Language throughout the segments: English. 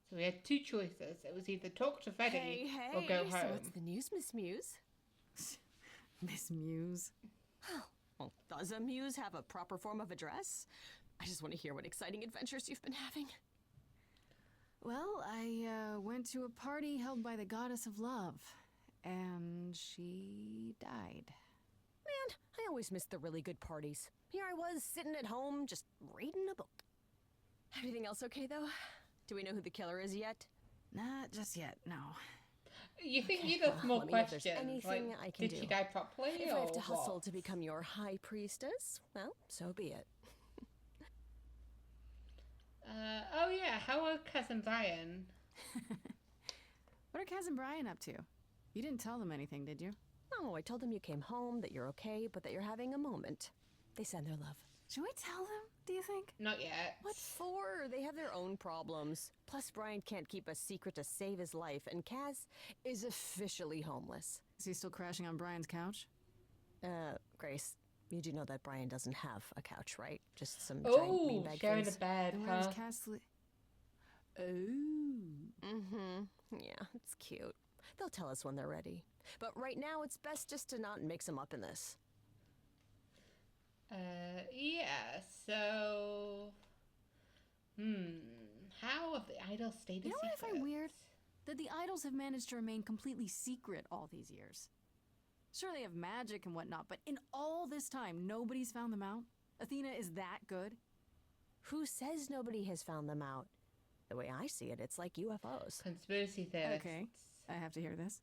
So we had two choices. It was either talk to Freddy or go home. So what's the news, Miss Muse? Miss Muse. Well, does a muse have a proper form of address? I just want to hear what exciting adventures you've been having. Well, I went to a party held by the goddess of love, and she died. Man, I always miss the really good parties. Here I was, sitting at home, just reading a book. Everything else okay, though? Do we know who the killer is yet? Not just yet, no. You think you'd have more let me know if there's questions? anything I can did do. she die properly, If or I have to hustle what? to become your high priestess, well, so be it. Oh yeah, how are Kaz and Brian? What are Kaz and Brian up to? You didn't tell them anything, did you? No, I told them you came home, that you're okay, but that you're having a moment. They send their love. Should we tell them, do you think? Not yet. What for? They have their own problems. Plus, Brian can't keep a secret to save his life, and Kaz is officially homeless. Is he still crashing on Brian's couch? Grace, you do know that Brian doesn't have a couch, right? Just some Oh, giant beanbag sharing a things. bed, Then where does huh? Kaz sleep? Oh. Mm-hmm. Yeah, it's cute. They'll tell us when they're ready. But right now, it's best just to not mix them up in this. Yeah, so... How have the idols stayed a You know what I secret? find weird? That the idols have managed to remain completely secret all these years. Sure, they have magic and whatnot, but in all this time, nobody's found them out? Athena is that good? Who says nobody has found them out? The way I see it, it's like UFOs. Conspiracy theorists. Okay, I have to hear this.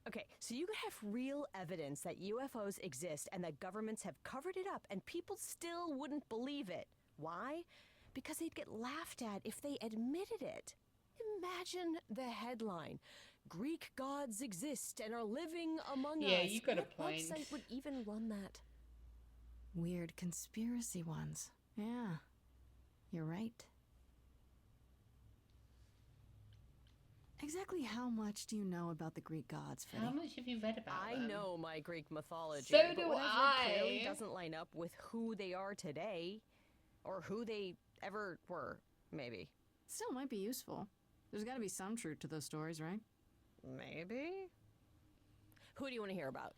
Okay, so you could have real evidence that UFOs exist and that governments have covered it up and people still wouldn't believe it. Why? Because they'd get laughed at if they admitted it. Imagine the headline. Greek gods exist and are living among us. Yeah, you got a What point. website would even run that? Weird conspiracy ones. Yeah, you're right. Exactly how much do you know about the Greek gods, Freddy? How much have you read about I them? know my Greek mythology, So but do what I've read clearly I. doesn't line up with who they are today, or who they ever were, maybe. Still might be useful. There's gotta be some truth to those stories, right? Maybe? Who do you want to hear about?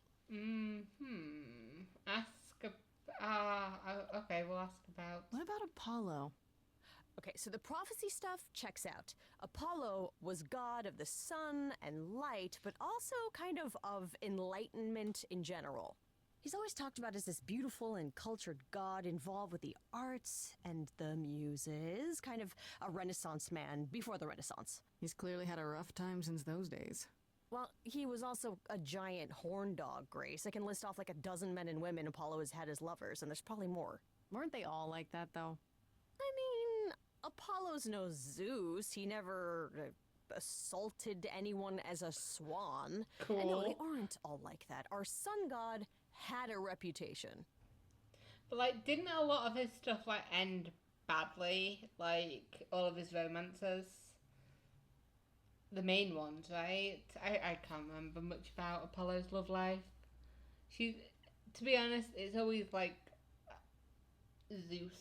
Okay, we'll ask about... What about Apollo? Okay, so the prophecy stuff checks out. Apollo was god of the sun and light, but also kind of enlightenment in general. He's always talked about as this beautiful and cultured god involved with the arts and the muses, kind of a Renaissance man before the Renaissance. He's clearly had a rough time since those days. Well, he was also a giant horn dog, Grace. I can list off like a dozen men and women Apollo has had as lovers, and there's probably more. Weren't they all like that, though? I mean, Apollo's no Zeus. He never assaulted anyone as a swan. Cool. And no, they aren't all like that. Our sun god had a reputation. But, like, didn't a lot of his stuff, like, end badly? Like, all of his romances? The main ones, right? I can't remember much about Apollo's love life. To be honest, it's always, like, Zeus.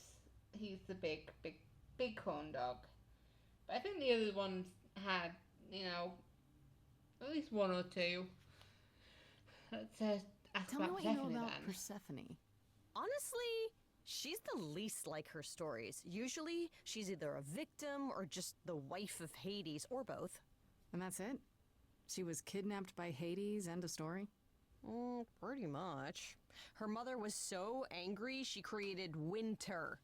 He's the big corn dog. But I think the other ones had, at least one or two. Let's ask Tell me about what you know Persephone about then. Persephone. Honestly, she's the least like her stories. Usually, she's either a victim or just the wife of Hades, or both. And that's it? She was kidnapped by Hades, end of story? Pretty much. Her mother was so angry, she created winter.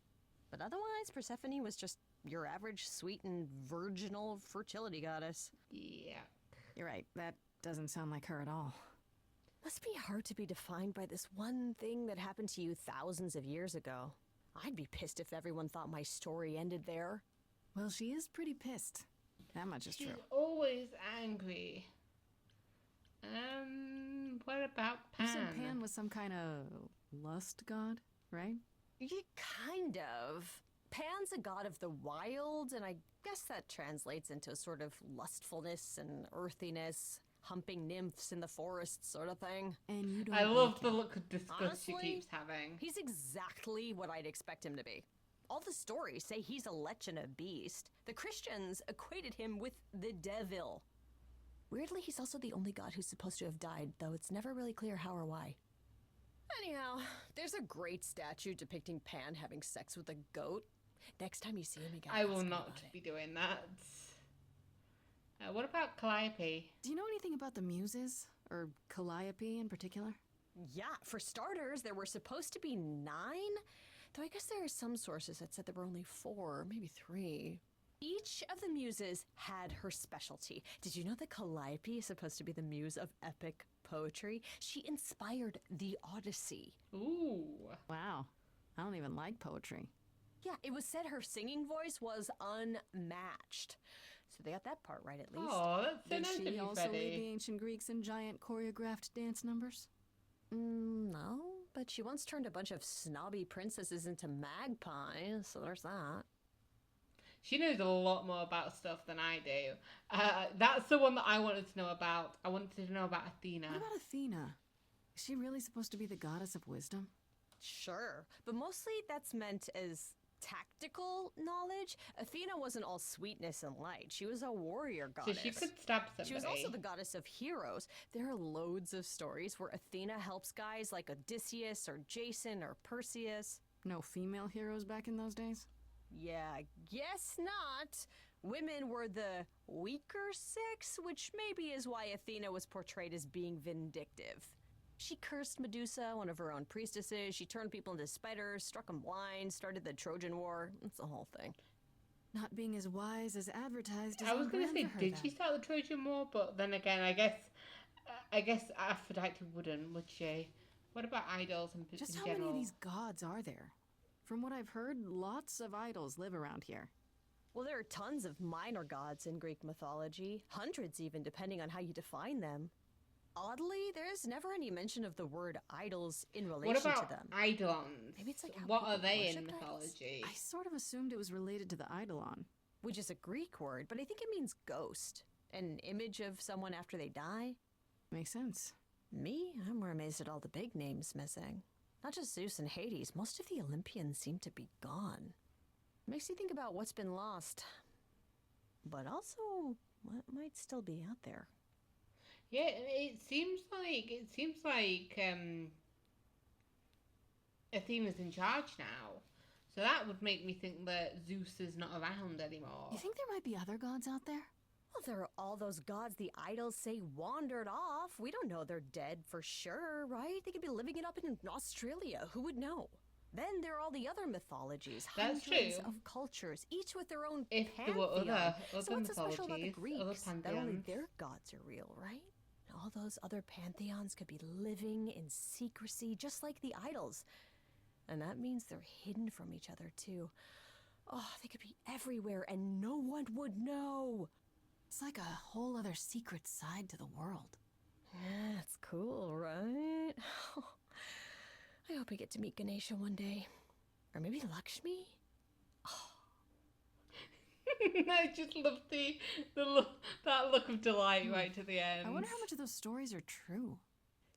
But otherwise, Persephone was just your average sweet and virginal fertility goddess. Yeah. You're right, that doesn't sound like her at all. Must be hard to be defined by this one thing that happened to you thousands of years ago. I'd be pissed if everyone thought my story ended there. Well, she is pretty pissed. That much is She's true. always angry. What about You Pan? said Pan was some kind of lust god, right? Yeah, kind of. Pan's a god of the wild, and I guess that translates into a sort of lustfulness and earthiness, humping nymphs in the forest sort of thing. And you don't I love like the him. look of disgust Honestly, she keeps having. He's exactly what I'd expect him to be. All the stories say he's a lech and a beast. The Christians equated him with the devil. Weirdly, he's also the only god who's supposed to have died, though it's never really clear how or why. Anyhow, there's a great statue depicting Pan having sex with a goat. Next time you see him, you gotta I will ask him not about it. be doing that. What about Calliope? Do you know anything about the muses? Or Calliope in particular? Yeah, for starters, there were supposed to be 9, though I guess there are some sources that said there were only 4, maybe 3. Each of the muses had her specialty. Did you know that Calliope is supposed to be the muse of epic poetry? She inspired the Odyssey. Ooh. Wow. I don't even like poetry. Yeah, it was said her singing voice was unmatched. So they got that part right at least. Oh, that's so Did nice of she you, also lead the Freddie. ancient Greeks in giant choreographed dance numbers? No, but she once turned a bunch of snobby princesses into magpies, so there's that. She knows a lot more about stuff than I do. That's the one that I wanted to know about. I wanted to know about Athena. What about Athena? Is she really supposed to be the goddess of wisdom? Sure, but mostly that's meant as tactical knowledge. Athena wasn't all sweetness and light. She was a warrior So goddess. she could stab somebody. She was also the goddess of heroes. There are loads of stories where Athena helps guys like Odysseus or Jason or Perseus. No female heroes back in those days? Yeah, guess not. Women were the weaker sex, which maybe is why Athena was portrayed as being vindictive. She cursed Medusa, one of her own priestesses. She turned people into spiders, struck them blind, started the Trojan War. It's the whole thing. Not being as wise as advertised is I was on going to brand say, for her did then. she start the Trojan War? But then again, I guess Aphrodite wouldn't, would she? What about idols in Just in how general? many of these gods are there? From what I've heard, lots of idols live around here. Well, there are tons of minor gods in Greek mythology, hundreds even, depending on how you define them. Oddly, there's never any mention of the word idols in relation What about to them. eidolons? Maybe it's like how what are people they in worshipped idols? mythology? I sort of assumed it was related to the eidolon. Which is a Greek word, but I think it means ghost. An image of someone after they die. Makes sense. Me, I'm more amazed at all the big names missing. Not just Zeus and Hades, most of the Olympians seem to be gone. Makes you think about what's been lost. But also, what might still be out there. Yeah, it seems like Athena's in charge now. So that would make me think that Zeus is not around anymore. You think there might be other gods out there? Well, there are all those gods the idols say wandered off. We don't know they're dead for sure, right? They could be living it up in Australia. Who would know? Then there are all the other mythologies, That's hundreds true. of cultures, each with their own If there pantheon. were other So what's so special about the mythologies, other Greeks? That only pantheons. their gods are real, right? All those other pantheons could be living in secrecy, just like the idols. And that means they're hidden from each other, too. Oh, they could be everywhere and no one would know. It's like a whole other secret side to the world. Yeah, that's cool, right? I hope I get to meet Ganesha one day. Or maybe Lakshmi? I just love that look of delight right to the end. I wonder how much of those stories are true.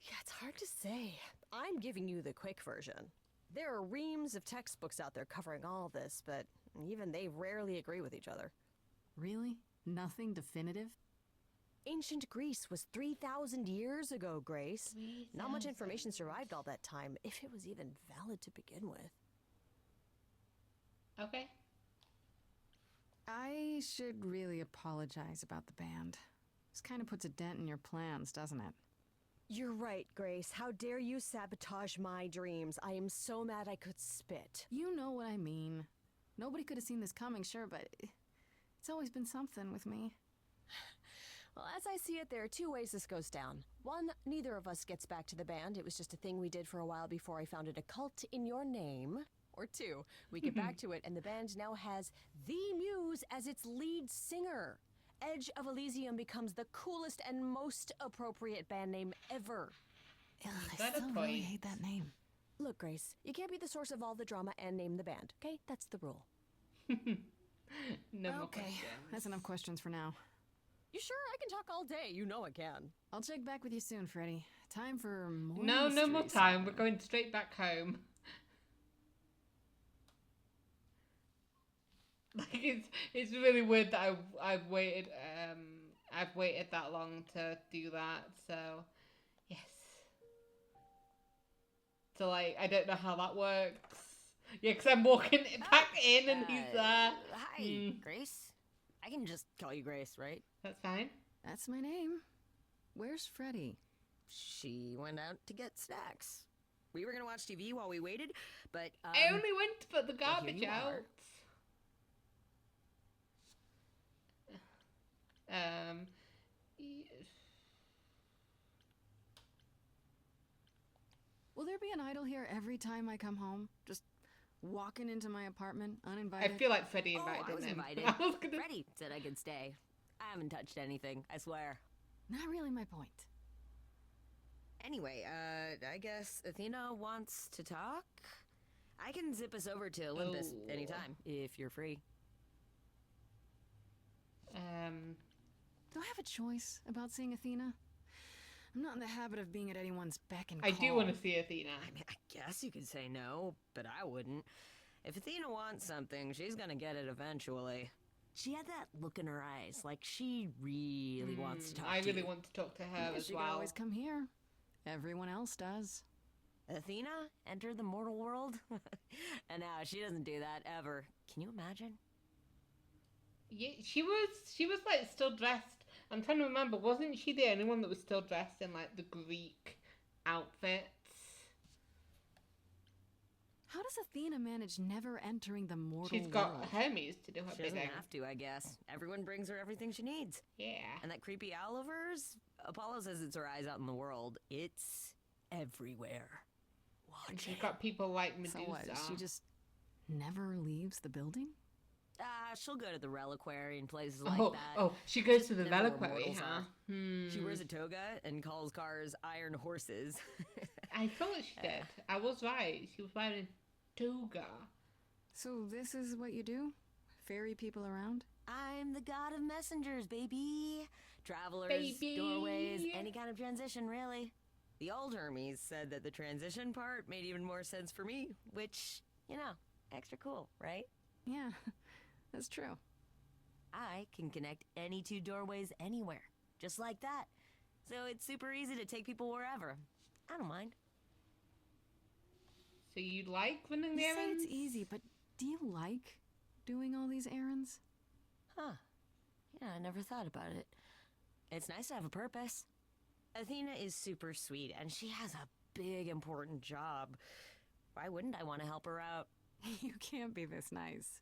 Yeah, it's hard to say. I'm giving you the quick version. There are reams of textbooks out there covering all this, but even they rarely agree with each other. Really? Nothing definitive? Ancient Greece was 3,000 years ago, Grace. 3,000 Not much information survived all that time, if it was even valid to begin with. Okay. I should really apologize about the band. This kind of puts a dent in your plans, doesn't it? You're right, Grace. How dare you sabotage my dreams? I am so mad I could spit. You know what I mean. Nobody could have seen this coming, sure, but it's always been something with me. Well, as I see it, there are 2 ways this goes down. 1, neither of us gets back to the band. It was just a thing we did for a while before I founded a cult in your name. Or 2, we get back to it and the band now has the Muse as its lead singer. Edge of Elysium becomes the coolest and most appropriate band name ever. Ugh, I Got a still really point. hate that name. Look, Grace, you can't be the source of all the drama and name the band, okay? That's the rule. No more Okay, questions. that's enough questions for now. You sure? I can talk all day. You know I can. I'll check back with you soon, Freddy. Time for more No more mystery time. solving. We're going straight back home. Like it's really weird that I've waited that long to do that. So yes. So like I don't know how that works. Yeah, because I'm walking back in and he's there. Hi, Grace. I can just call you Grace, right? That's fine. That's my name. Where's Freddy? She went out to get snacks. We were gonna watch TV while we waited, but I only went to put the garbage you out. are. Will there be an idol here every time I come home? Just walking into my apartment uninvited? I feel like Freddie invited I was him. invited. I was gonna... Freddie said I could stay. I haven't touched anything, I swear. Not really my point. Anyway, I guess Athena wants to talk? I can zip us over to Olympus anytime, if you're free. Do I have a choice about seeing Athena? I'm not in the habit of being at anyone's beck and I call. do want to see Athena. I mean, I guess you could say no, but I wouldn't. If Athena wants something, she's gonna get it eventually. She had that look in her eyes, like she really wants to talk to you. I really want to talk to her as She well. can always come here. Everyone else does. Athena entered the mortal world? And now she doesn't do that ever. Can you imagine? Yeah, she was like still dressed. I'm trying to remember, wasn't she the only one that was still dressed in like the Greek outfits? How does Athena manage never entering the mortal She's got world? Hermes to do her She doesn't bidding. have to, I guess. Everyone brings her everything she needs. Yeah. And that creepy owl of hers? Apollo says it's her eyes out in the world. It's everywhere. Watch She's it. got people like Medusa. So what? She just never leaves the building? She'll go to the Reliquary and places like Oh, that. oh, she goes Just to the never where Reliquary, mortals huh? are. She wears a toga and calls cars iron horses. I thought she did. I was right. She was wearing a toga. So this is what you do? Ferry people around? I'm the god of messengers, baby. Travelers, Baby. doorways, any kind of transition, really. The old Hermes said that the transition part made even more sense for me, which, extra cool, right? Yeah, that's true. I can connect any two doorways anywhere, just like that. So it's super easy to take people wherever. I don't mind. So you like running the You say errands? it's easy, but do you like doing all these errands? Huh. Yeah, I never thought about it. It's nice to have a purpose. Athena is super sweet, and she has a big, important job. Why wouldn't I want to help her out? You can't be this nice.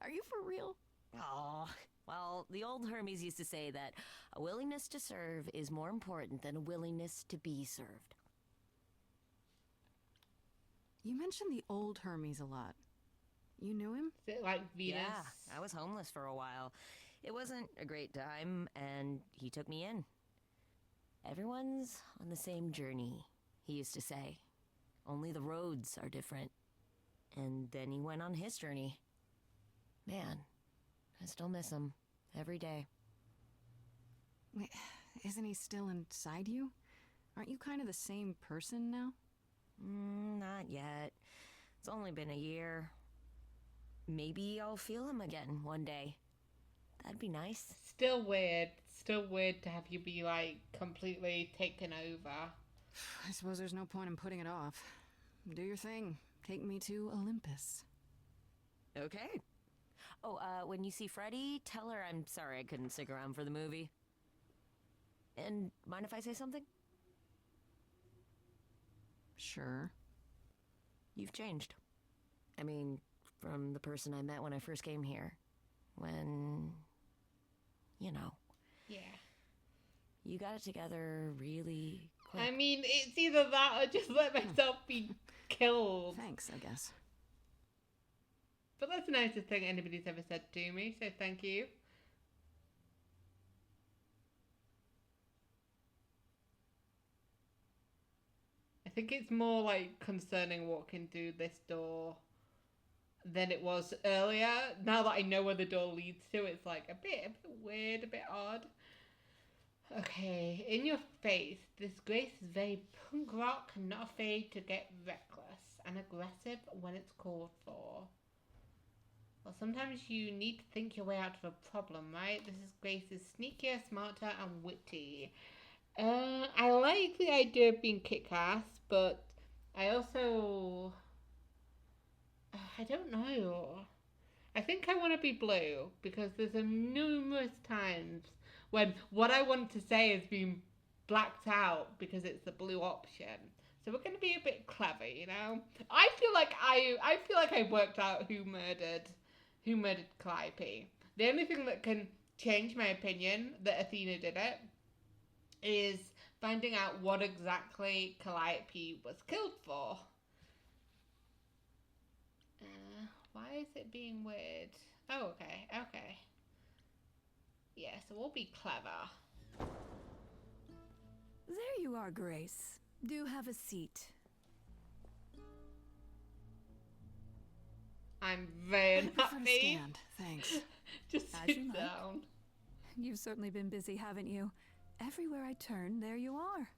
Are you for real? Oh, well, the old Hermes used to say that a willingness to serve is more important than a willingness to be served. You mentioned the old Hermes a lot. You knew him? Is it like Venus? Yeah, I was homeless for a while. It wasn't a great time, and he took me in. Everyone's on the same journey, he used to say. Only the roads are different. And then he went on his journey. Man, I still miss him every day. Wait, isn't he still inside you? Aren't you kind of the same person now? Not yet. It's only been a year. Maybe I'll feel him again one day. That'd be nice. Still weird. Still weird to have you be like completely taken over. I suppose there's no point in putting it off. Do your thing. Take me to Olympus. Okay. Oh, when you see Freddie, tell her I'm sorry I couldn't stick around for the movie. And mind if I say something? Sure. You've changed. I mean, from the person I met when I first came here. When, Yeah. you got it together really quick. I mean, it's either that or just let myself be killed. Thanks, I guess. But that's the nicest thing anybody's ever said to me, so thank you. I think it's more like concerning walking through this door than it was earlier. Now that I know where the door leads to, it's like a bit weird, a bit odd. Okay, in your face, this Grace is very punk rock and not afraid to get reckless and aggressive when it's called for. Well, sometimes you need to think your way out of a problem, right? This is Grace is sneakier, smarter, and witty. I like the idea of being kick-ass, but I also... I don't know. I think I want to be blue, because there's a numerous times when what I want to say has been blacked out because it's the blue option. So we're going to be a bit clever, you know? I feel like I worked out who murdered Calliope. The only thing that can change my opinion that Athena did it is finding out what exactly Calliope was killed for. Why is it being weird? Oh, okay. Yeah, so we'll be clever. There you are, Grace. Do have a seat. I'm very I prefer to happy. stand, thanks. Just As sit you like. down. You've certainly been busy, haven't you? Everywhere I turn, there you are.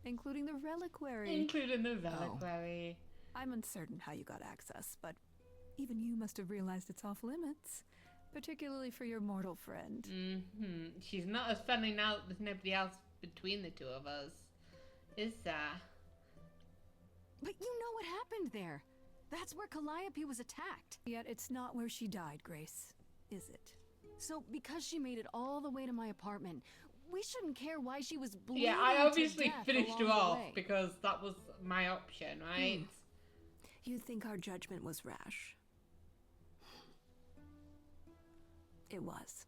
Including the Reliquary. Including the Reliquary. I'm uncertain how you got access, but even you must have realized it's off limits. Particularly for your mortal friend. Mm-hmm. She's not as friendly now that there's nobody else between the two of us. Is there? But you know what happened there. That's where Calliope was attacked. Yet it's not where she died, Grace, is it? So because she made it all the way to my apartment, we shouldn't care why she was bleeding Yeah, I to obviously death finished her along the off way. because that was my option, right? You think our judgment was rash? It was.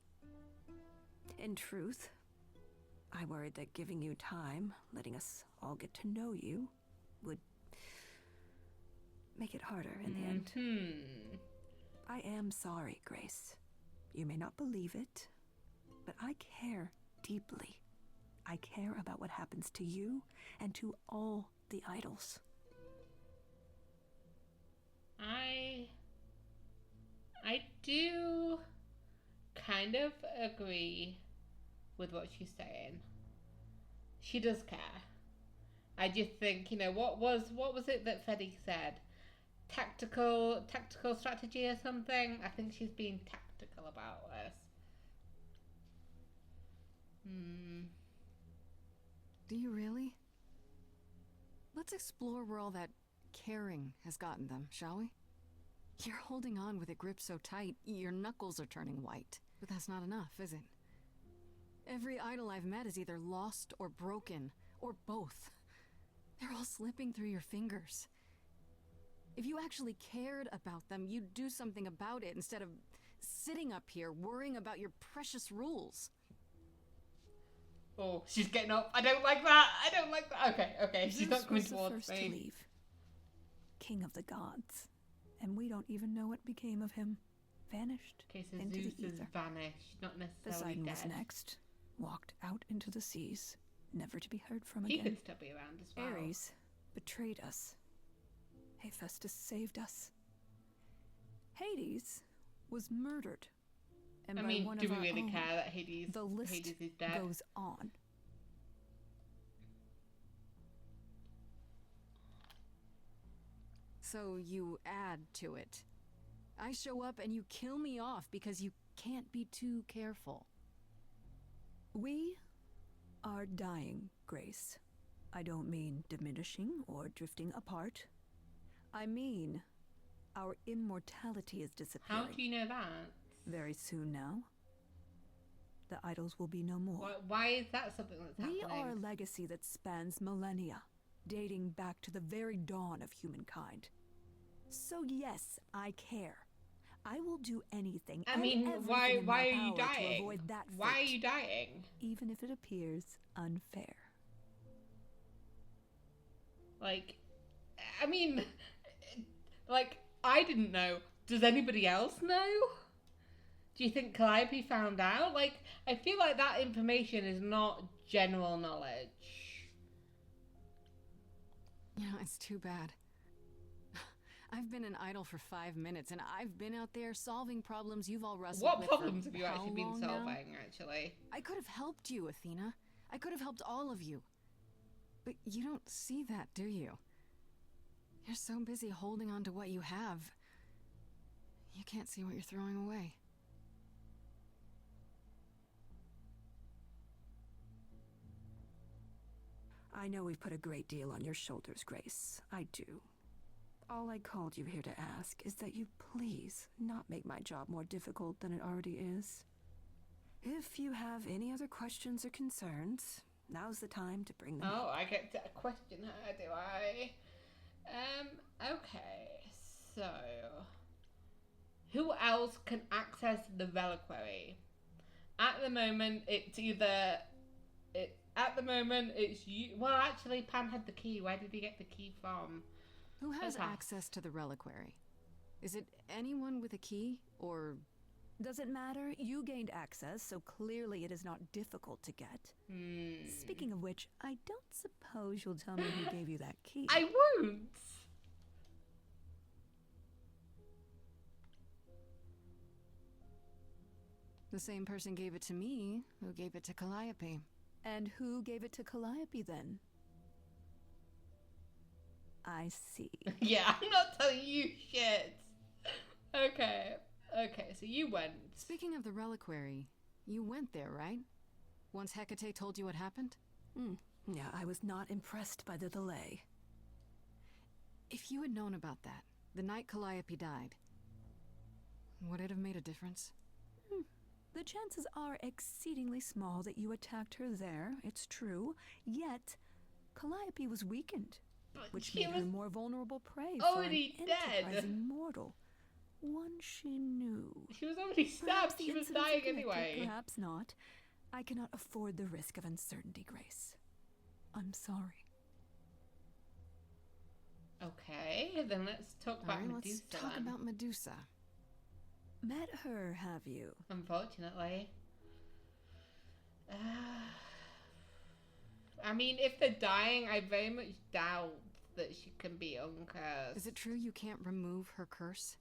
In truth, I worried that giving you time, letting us all get to know you, would make it harder in the end. Hmm. I am sorry, Grace. You may not believe it, but I care deeply. I care about what happens to you and to all the idols. I do kind of agree with what she's saying. She does care. I just think, what was it that Freddy said? Tactical strategy or something? I think she's being tactical about this. Do you really? Let's explore where all that caring has gotten them, shall we? You're holding on with a grip so tight, your knuckles are turning white. But that's not enough, is it? Every idol I've met is either lost or broken, or both. They're all slipping through your fingers. If you actually cared about them, you'd do something about it instead of sitting up here worrying about your precious rules. Oh, she's getting up. I don't like that. Okay. She's Zeus not coming was the towards first me. to leave. King of the gods. And we don't even know what became of him. Vanished Okay, so into Zeus the has ether. vanished, not necessarily Poseidon dead. was next. Walked out into the seas, never to be heard from He again. could still be around as well. Ares betrayed us. Hephaestus saved us. Hades was murdered. And I by mean, one do of we our really own. care that Hades The list is dead? goes on. So you add to it. I show up and you kill me off because you can't be too careful. We are dying, Grace. I don't mean diminishing or drifting apart. I mean, our immortality is disappearing. How do you know that? Very soon now. The idols will be no more. Why is that something that's We happening? are a legacy that spans millennia, dating back to the very dawn of humankind. So yes, I care. I will do anything. I and mean, everything why in my are you power dying? To avoid that Why are fate, you dying? even if it appears unfair. Like, I mean, like, I didn't know. Does anybody else know? Do you think Calliope found out? Like, I feel like that information is not general knowledge. It's too bad. I've been an idol for 5 minutes, and I've been out there solving problems you've all wrestled What with problems for have you how actually been long now? solving, actually? I could have helped you, Athena. I could have helped all of you. But you don't see that, do you? You're so busy holding on to what you have. You can't see what you're throwing away. I know we've put a great deal on your shoulders, Grace. I do. All I called you here to ask is that you please not make my job more difficult than it already is. If you have any other questions or concerns, now's the time to bring them Oh, up. I get to question her, do I? Okay, so who else can access the reliquary? At the moment, it's you. Well, actually, Pan had the key. Where did he get the key from? Who has Okay. access to the reliquary? Is it anyone with a key, or... Does it matter? You gained access, so clearly it is not difficult to get. Speaking of which, I don't suppose you'll tell me who gave you that key. I won't. The same person gave it to me, who gave it to Calliope. And who gave it to Calliope then? I see. Yeah, I'm not telling you shit. Okay, so you went. Speaking of the reliquary, you went there, right? Once Hecate told you what happened? Yeah, I was not impressed by the delay. If you had known about that, the night Calliope died, would it have made a difference? The chances are exceedingly small that you attacked her there, it's true. Yet, Calliope was weakened, But which she made was her more vulnerable prey for already an dead. enterprising mortal. One she knew. She was already Perhaps stabbed. the She was incidents are dying connected, anyway. Perhaps not. I cannot afford the risk of uncertainty, Grace. I'm sorry. Okay, then let's talk about Alright, Medusa. let's talk then. about Medusa. Met her, have you? Unfortunately. I mean, if they're dying, I very much doubt that she can be uncursed. Is it true you can't remove her curse?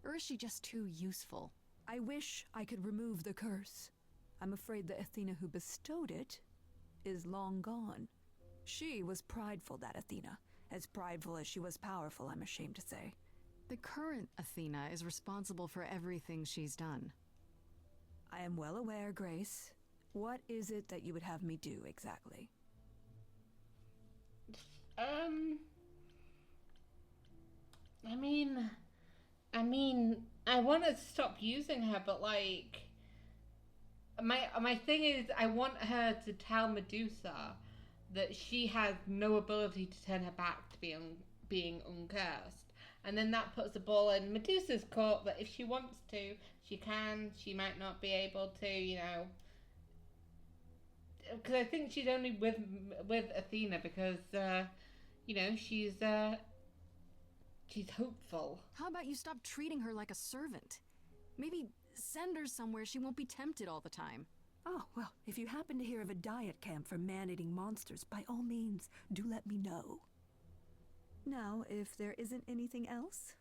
Or is she just too useful? I wish I could remove the curse. I'm afraid the Athena who bestowed it is long gone. She was prideful, that Athena. As prideful as she was powerful, I'm ashamed to say. The current Athena is responsible for everything she's done. I am well aware, Grace. What is it that you would have me do exactly? I mean, I want to stop using her, but like, my thing is, I want her to tell Medusa that she has no ability to turn her back to being uncursed. And then that puts the ball in Medusa's court that if she wants to, she can. She might not be able to, you know. Because I think she's only with Athena because, you know, she's hopeful. How about you stop treating her like a servant? Maybe send her somewhere she won't be tempted all the time. Oh, well, if you happen to hear of a diet camp for man-eating monsters, by all means, do let me know. Now, if there isn't anything else...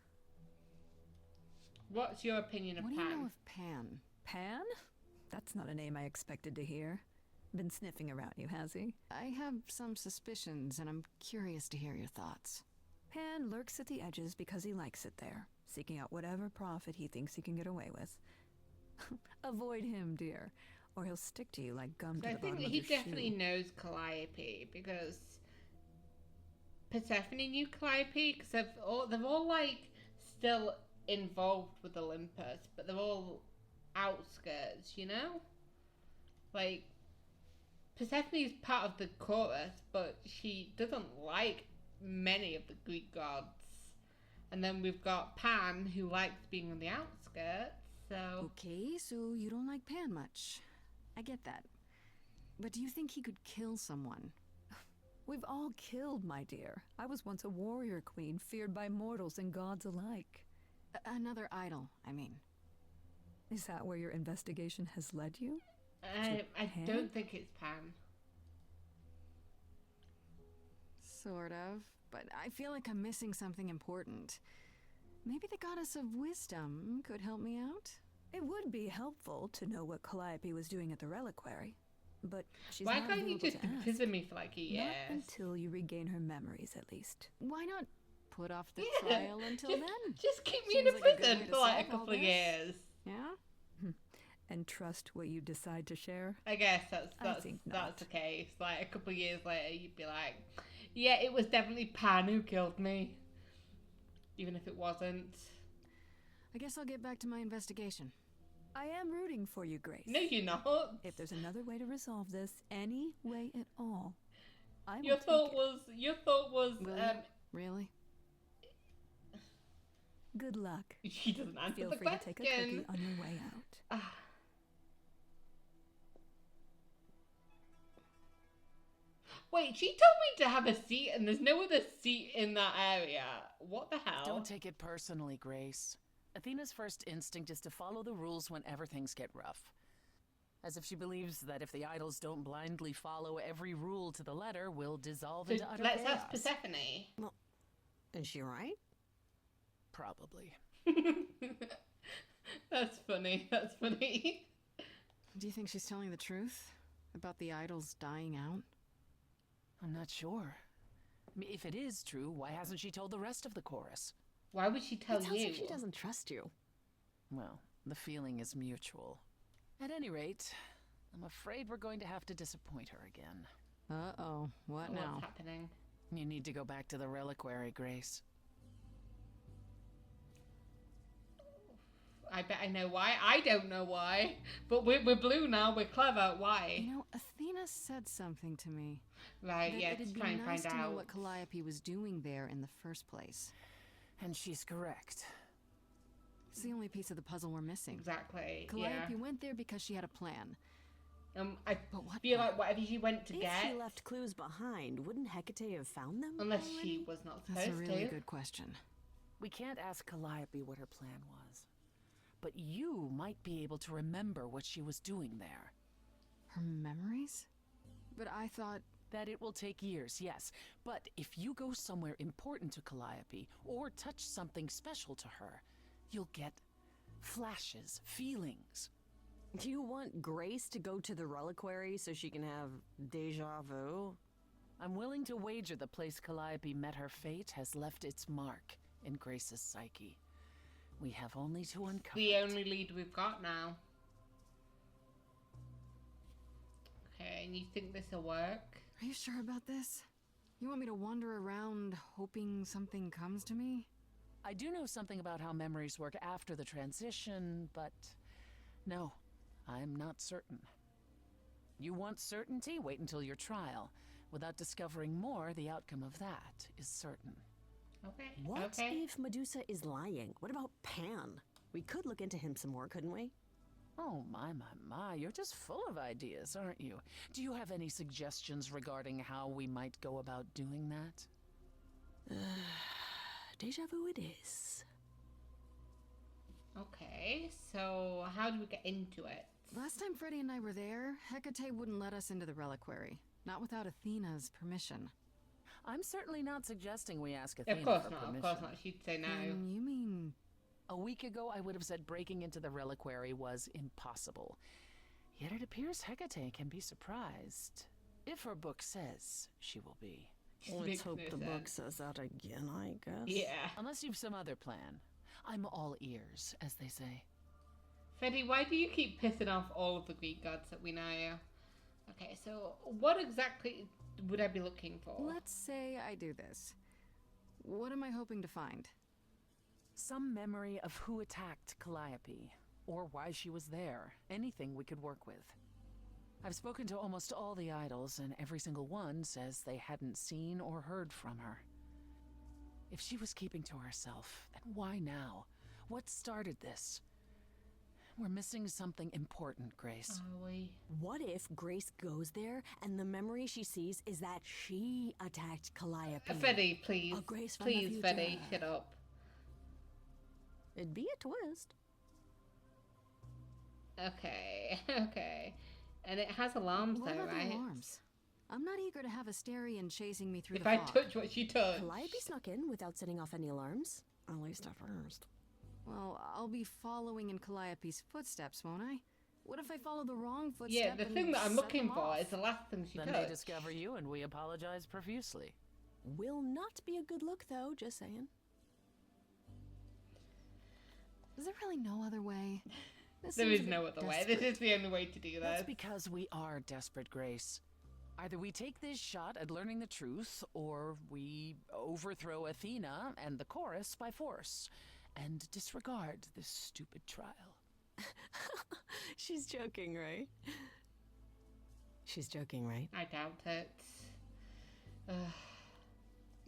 What's your opinion of What do Pan? you know of Pan? Pan? That's not a name I expected to hear. Been sniffing around you, has he? I have some suspicions, and I'm curious to hear your thoughts. Pan lurks at the edges because he likes it there, seeking out whatever profit he thinks he can get away with. Avoid him, dear, or he'll stick to you like gum to I the think bottom of he your definitely shoe. knows Calliope because Persephone knew Calliope because they're all like still involved with Olympus, but they're all outskirts, you know? Like, Persephone's part of the chorus, but she doesn't like many of the Greek gods. And then we've got Pan, who likes being on the outskirts, so... Okay, so you don't like Pan much. I get that. But do you think he could kill someone? We've all killed, my dear. I was once a warrior queen, feared by mortals and gods alike. Another idol, I mean. Is that where your investigation has led you? I Pan? don't think it's Pan. Sort of. But I feel like I'm missing something important. Maybe the goddess of wisdom could help me out? It would be helpful to know what Calliope was doing at the Reliquary, but she's Why not can't you available just to ask. visit me for like a year? Not until you regain her memories, at least. Why not put off the Yeah, trial until just, then. Just keep me in a Seems like a good prison way to for like a solve all couple of this. years. Yeah? And trust what you decide to share? I guess I think that's not. the case. Like a couple of years later, you'd be like, yeah, it was definitely Pan who killed me, even if it wasn't. I guess I'll get back to my investigation. I am rooting for you, Grace. No, you're not. If there's another way to resolve this, any way at all, I will Your take thought it. was Will you? Really? Good luck. she doesn't answer Feel the free question. to take a cookie on your way out. Ah. Wait, she told me to have a seat, and there's no other seat in that area. What the hell? Don't take it personally, Grace. Athena's first instinct is to follow the rules whenever things get rough. As if she believes that if the idols don't blindly follow every rule to the letter, we'll dissolve So into utter let's chaos. ask Persephone. Is she right? Probably. That's funny. That's funny. Do you think she's telling the truth about the idols dying out? I'm not sure. I mean, if it is true, why hasn't she told the rest of the chorus? Why would she tell It sounds you? like she doesn't trust you. Well, the feeling is mutual. At any rate, I'm afraid we're going to have to disappoint her again. Uh-oh. What now? What's happening? You need to go back to the Reliquary, Grace. I bet I know why. I don't know why. But we're blue now. We're clever. Why? You know, Athena said something to me. Right, That yeah, it'd to be try and nice find to know out. what Calliope was doing there in the first place. And she's correct. It's the only piece of the puzzle we're missing. Exactly, Calliope went there because she had a plan. I But what feel plan? like whatever she went to If get, she left clues behind, wouldn't Hecate have found them? unless already? she was not supposed That's a really to. good question. We can't ask Calliope what her plan was. But you might be able to remember what she was doing there. Her memories? But I thought... That it will take years, yes. But if you go somewhere important to Calliope, or touch something special to her, you'll get flashes, feelings. Do you want Grace to go to the Reliquary so she can have deja vu? I'm willing to wager the place Calliope met her fate has left its mark in Grace's psyche. We have only to uncover The it. only lead we've got now. Okay, and you think this will work? Are you sure about this? You want me to wander around hoping something comes to me? I do know something about how memories work after the transition, but no, I'm not certain. You want certainty? Wait until your trial. Without discovering more, the outcome of that is certain. Okay. What Okay. if Medusa is lying? What about Pan? We could look into him some more, couldn't we? Oh, my, you're just full of ideas, aren't you? Do you have any suggestions regarding how we might go about doing that? Deja vu it is. Okay, so how do we get into it? Last time Freddy and I were there, Hecate wouldn't let us into the Reliquary. Not without Athena's permission. I'm certainly not suggesting we ask Athena Of course for not, permission. of course not. She'd say no. And you mean... A week ago, I would have said breaking into the Reliquary was impossible. Yet it appears Hecate can be surprised. If her book says she will be. Just Let's makes hope no the book sense. says that again, I guess. Yeah. Unless you've some other plan. I'm all ears, as they say. Freddy, why do you keep pissing off all of the Greek gods that we know? Okay, so what exactly would I be looking for? Let's say I do this. What am I hoping to find? Some memory of who attacked Calliope, or why she was there. Anything we could work with. I've spoken to almost all the idols, and every single one says they hadn't seen or heard from her. If she was keeping to herself, then why now? What started this? We're missing something important, Grace. Are we? What if Grace goes there and the memory she sees is that she attacked Calliope? Freddy, please. A Grace from the Please, future. Freddy, shut up. It'd be a twist. Okay, okay. And it has alarms What though, about right? the alarms? I'm not eager to have Asterion chasing me through If the I fog. touch what she touched. Calliope snuck in without setting off any alarms. At least at first. Well, I'll be following in Calliope's footsteps, won't I? What if I follow the wrong footstep? Yeah, the and thing that I'm set looking them for off? is the last thing she Then touched. they discover you, and we apologize profusely. Will not be a good look, though, just saying. Is there really no other way? This There seems is a no bit other way. This desperate. is the only way to do this. That's because we are desperate, Grace. Either we take this shot at learning the truth, or we overthrow Athena and the chorus by force, and disregard this stupid trial. She's joking, right? She's joking, right? I doubt it. Ugh.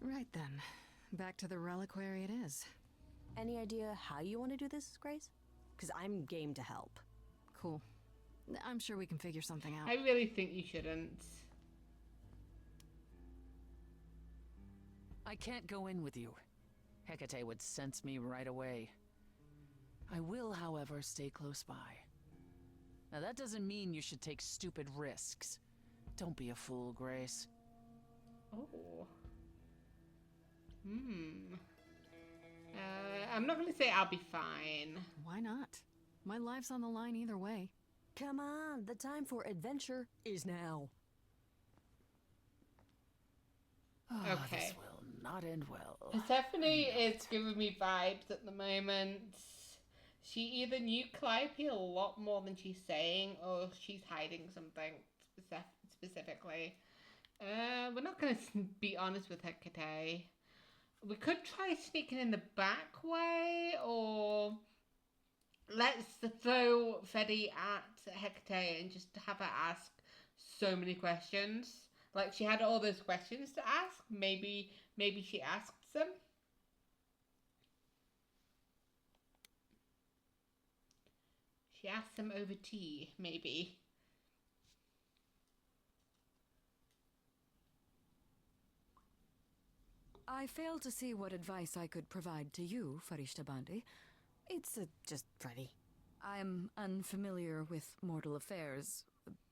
Right then. Back to the reliquary it is. Any idea how you want to do this, Grace? Because I'm game to help. Cool. I'm sure we can figure something out. I really think you shouldn't. I can't go in with you. Hecate would sense me right away. I will, however, stay close by. Now that doesn't mean you should take stupid risks. Don't be a fool, Grace. Oh. I'm not going to say I'll be fine. Why not? My life's on the line either way. Come on, the time for adventure is now. Okay. This will not end well. Persephone is giving me vibes at the moment. She either knew Calliope a lot more than she's saying, or she's hiding something specifically. We're not going to be honest with Hecate. We could try sneaking in the back way, or let's throw Freddy at Hecate and just have her ask so many questions. Like, she had all those questions to ask. Maybe she asked them. She asked them over tea, maybe. I fail to see what advice I could provide to you, Farishta Bandi. It's just Freddy. I'm unfamiliar with mortal affairs,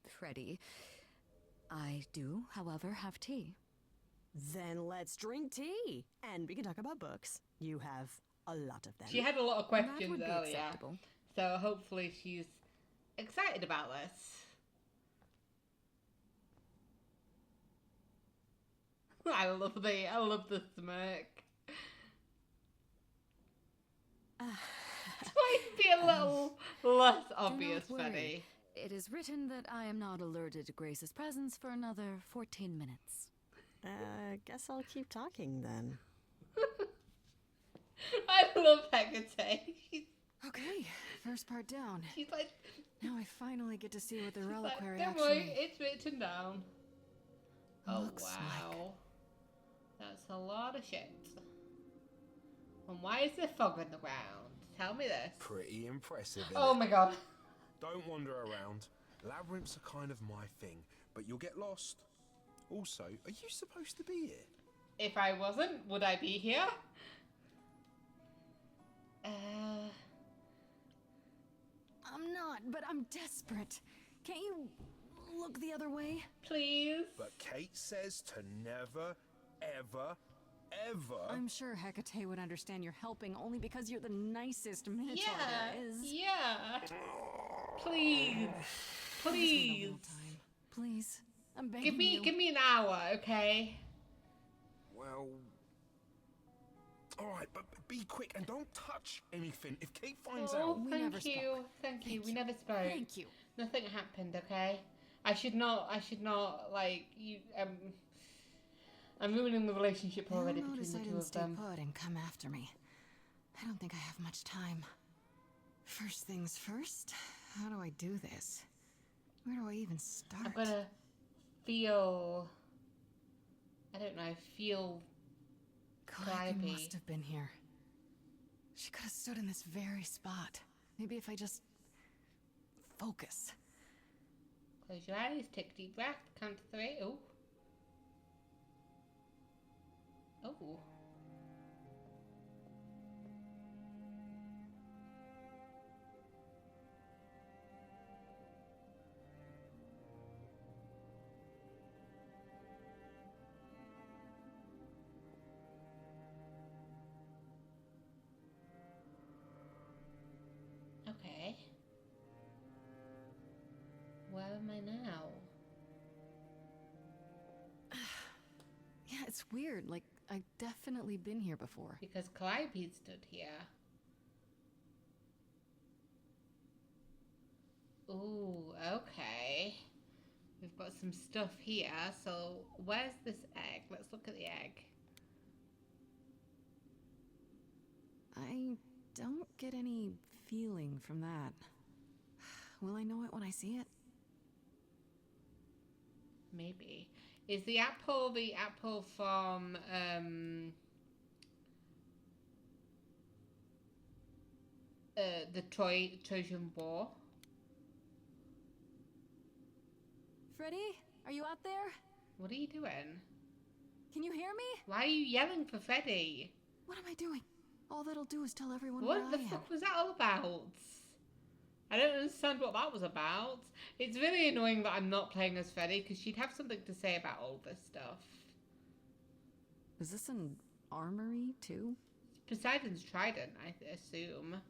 Freddy. I do, however, have tea. Then let's drink tea. And we can talk about books. You have a lot of them. She had a lot of That questions would be earlier. acceptable. So hopefully she's excited about this. I love the smirk. Try to be a little less obvious, Do not worry. Freddy. It is written that I am not alerted to Grace's presence for another 14 minutes. Guess I'll keep talking then. I love Hecate. Okay, first part down. She's like, Now I finally get to see what the she's like, reliquary don't actually worry, it's written down. Oh looks wow. like. That's a lot of shit. And why is there fog on the ground? Tell me this. Pretty impressive, Oh innit? my god. Don't wander around. Labyrinths are kind of my thing, but you'll get lost. Also, are you supposed to be here? If I wasn't, would I be here? I'm not, but I'm desperate. Can't you look the other way? Please. But Kate says to never, ever, ever. I'm sure Hecate would understand you're helping only because you're the nicest minotaur Yeah. there is. Yeah. Please. I just need a Please. little time. Please. I'm begging you. Give me an hour, okay? Well, all right, but be quick and don't touch anything. If Kate finds Oh, out, We thank never you. spoke. Thank you. Thank We you. never spoke. Thank you. Nothing happened, okay? I should not like you I'm ruining the relationship already You'll between notice the I two didn't of stay them. put and come after me. I don't think I have much time. First things first, how do I do this? Where do I even start? I'm gonna feel I don't know, feel Calliope Calliope. must have been here. She could have stood in this very spot. Maybe if I just focus. close your eyes, take a deep breath, count to 3. Oh. Oh. Okay. Where am I now? Yeah, it's It's weird, like, I've definitely been here before. Because Calliope stood here. Ooh, okay. We've got some stuff here. So, where's this egg? Let's look at the egg. I don't get any feeling from that. Will I know it when I see it? Maybe. Is the apple from the Trojan War? Freddy, are you out there? What are you doing? Can you hear me? Why are you yelling for Freddy? What am I doing? All that'll do is tell everyone What where the I am. fuck was that all about? I don't understand what that was about. It's really annoying that I'm not playing as Freddy because she'd have something to say about all this stuff. Is this an armory, too? Poseidon's trident, I assume.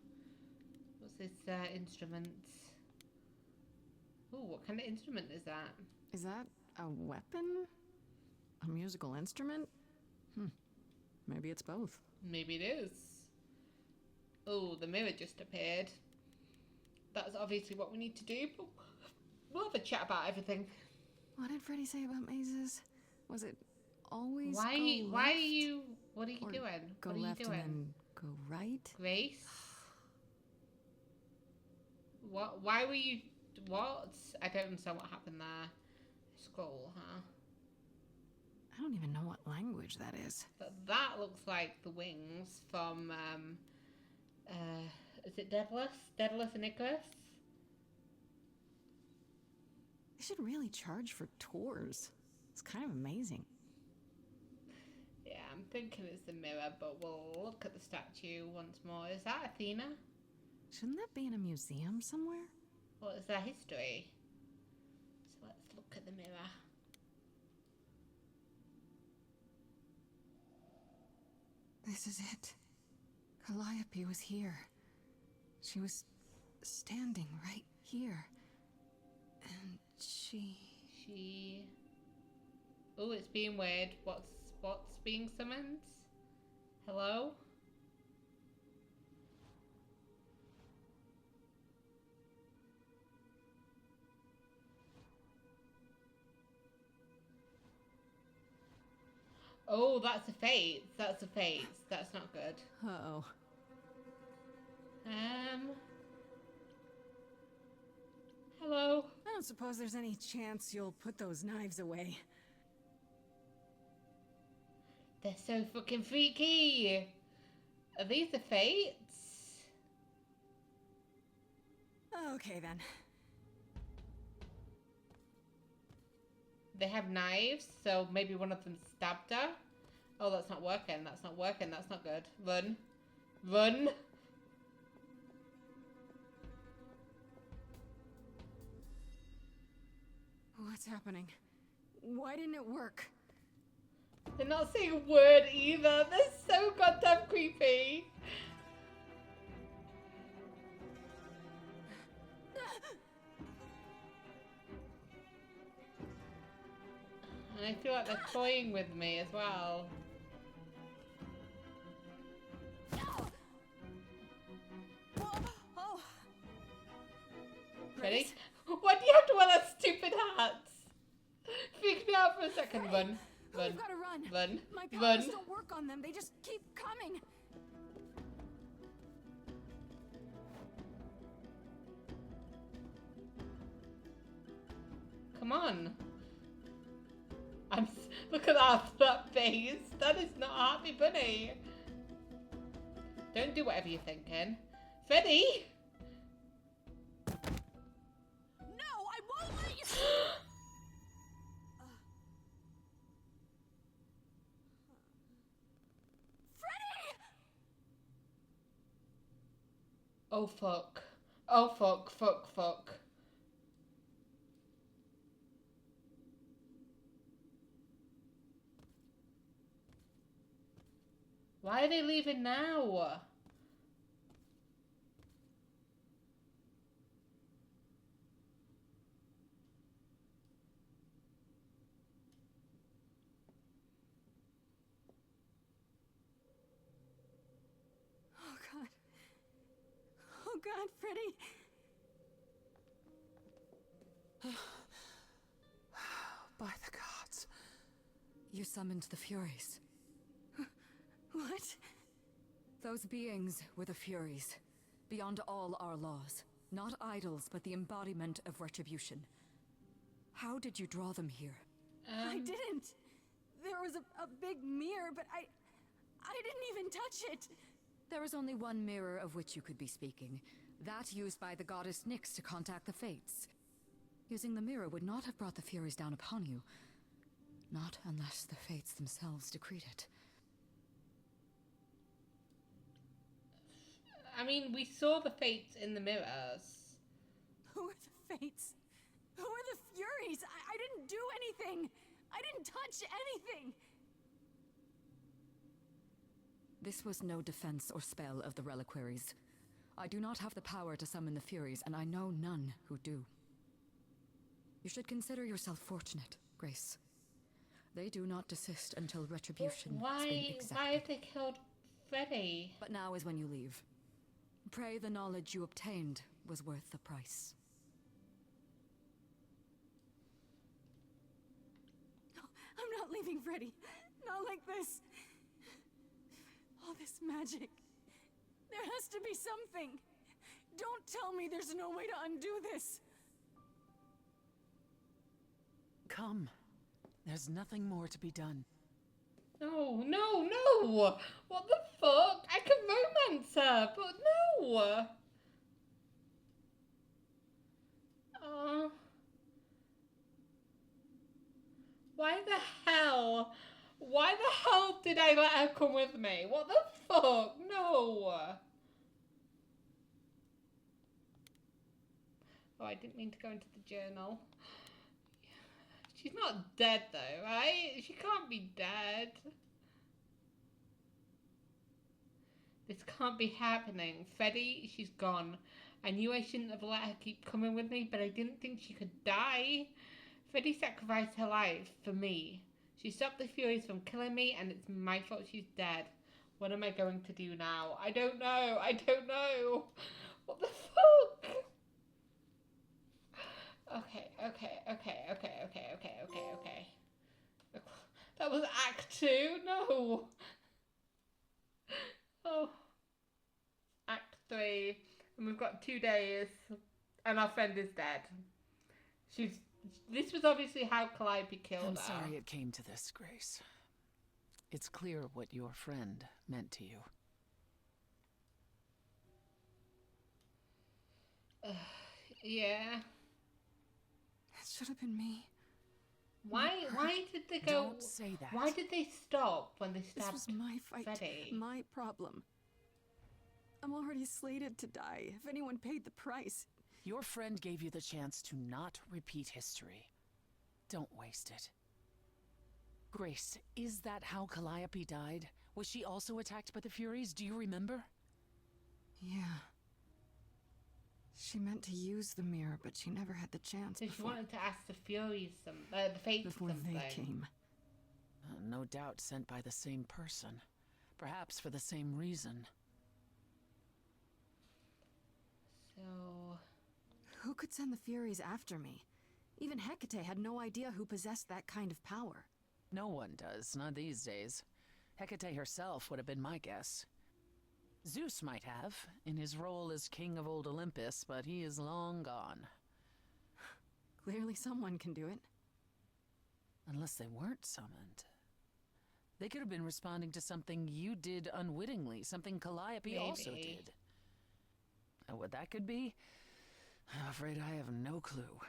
What's this instrument? Ooh, what kind of instrument is that? Is that a weapon? A musical instrument? Maybe it's both. Maybe it is. Oh, the mirror just appeared. That's obviously what we need to do, but we'll have a chat about everything. What did Freddy say about mazes? Was it always Why are you, what are you Or doing? go What are you left doing? and then go right? Grace? What? Why were you, what? I don't understand what happened there. Scroll, huh? I don't even know what language that is. But that looks like the wings from, is it Daedalus? Daedalus and Icarus? They should really charge for tours. It's kind of amazing. Yeah, I'm thinking it's the mirror, but we'll look at the statue once more. Is that Athena? Shouldn't that be in a museum somewhere? What is their history? So let's look at the mirror. This is it. Calliope was here. She was standing right here. And she... Oh, it's being weird. What's being summoned? Hello? Oh, that's a fate. That's a fate. That's not good. Uh-oh. Hello? I don't suppose there's any chance you'll put those knives away. They're so fucking freaky. Are these the fates? Okay, then. They have knives, so maybe one of them stabbed her. Oh, that's not working. That's not working. That's not good. Run. Run. What's happening? Why didn't it work? They're not saying a word either. They're so goddamn creepy. And I feel like they're toying with me as well. Oh. Ready? Why do you have to wear that stupid hat? Freaked me out for a second. Run. Run. We've got to run. Run. My Run. powers don't work on them. They just keep coming. Come on. Look at that face. That is not a happy bunny. Don't do whatever you're thinking. Freddy! No, I won't let you. Freddy! Oh fuck. Oh fuck, fuck, fuck. Why are they leaving now? Oh God, Freddy! By the gods. You summoned the Furies. What? Those beings were the Furies, beyond all our laws. Not idols, but the embodiment of retribution. How did you draw them here? I didn't. There was a big mirror, but I didn't even touch it. There is only one mirror of which you could be speaking. That used by the goddess Nyx to contact the Fates. Using the mirror would not have brought the Furies down upon you. Not unless the Fates themselves decreed it. I mean, we saw the Fates in the mirrors. Who are the Fates? Who are the Furies? I didn't do anything. I didn't touch anything. This was no defense or spell of the Reliquaries. I do not have the power to summon the Furies, and I know none who do. You should consider yourself fortunate, Grace. They do not desist until retribution has been exacted. Why have they killed Freddy? But now is when you leave. Pray the knowledge you obtained was worth the price. No, I'm not leaving Freddy. Not like this. All this magic. There has to be something. Don't tell me there's no way to undo this. Come. There's nothing more to be done. No, no, no! What the fuck? I can romance her, but no! Why the hell? Why the hell did I let her come with me? What the fuck? No! Oh, I didn't mean to go into the journal. She's not dead though, right? She can't be dead. This can't be happening. Freddy, she's gone. I knew I shouldn't have let her keep coming with me, but I didn't think she could die. Freddy sacrificed her life for me. She stopped the Furies from killing me, and it's my fault she's dead. What am I going to do now? I don't know. I don't know. What the fuck? Okay. That was Act 2? No. Oh. Act 3. And we've got 2 days. And our friend is dead. This was obviously how Calliope killed her. I'm sorry it came to this, Grace. It's clear what your friend meant to you. Yeah. It should have been me. Why did they go... Don't say that. Why did they stop when they This stabbed was my fight, Freddy? my problem. I'm already slated to die. If anyone paid the price... Your friend gave you the chance to not repeat history. Don't waste it. Grace, is that how Calliope died? Was she also attacked by the Furies? Do you remember? Yeah. She meant to use the mirror, but she never had the chance So she before, wanted to ask the Furies the Fates before something. they came. No doubt sent by the same person. Perhaps for the same reason. So... Who could send the Furies after me? Even Hecate had no idea who possessed that kind of power. No one does, not these days. Hecate herself would have been my guess. Zeus might have, in his role as king of old Olympus, but he is long gone. Clearly someone can do it. Unless they weren't summoned. They could have been responding to something you did unwittingly, something Calliope also Maybe. did. And what that could be? I'm afraid I have no clue.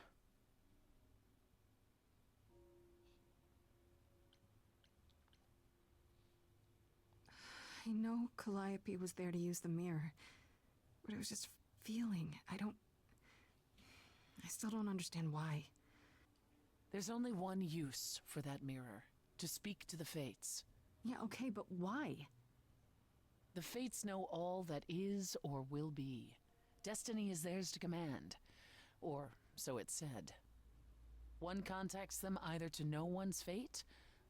I know Calliope was there to use the mirror, but it was just feeling. I still don't understand why. There's only one use for that mirror, to speak to the Fates. Yeah, okay, but why? The Fates know all that is or will be. Destiny is theirs to command, or so it's said. One contacts them either to know one's fate,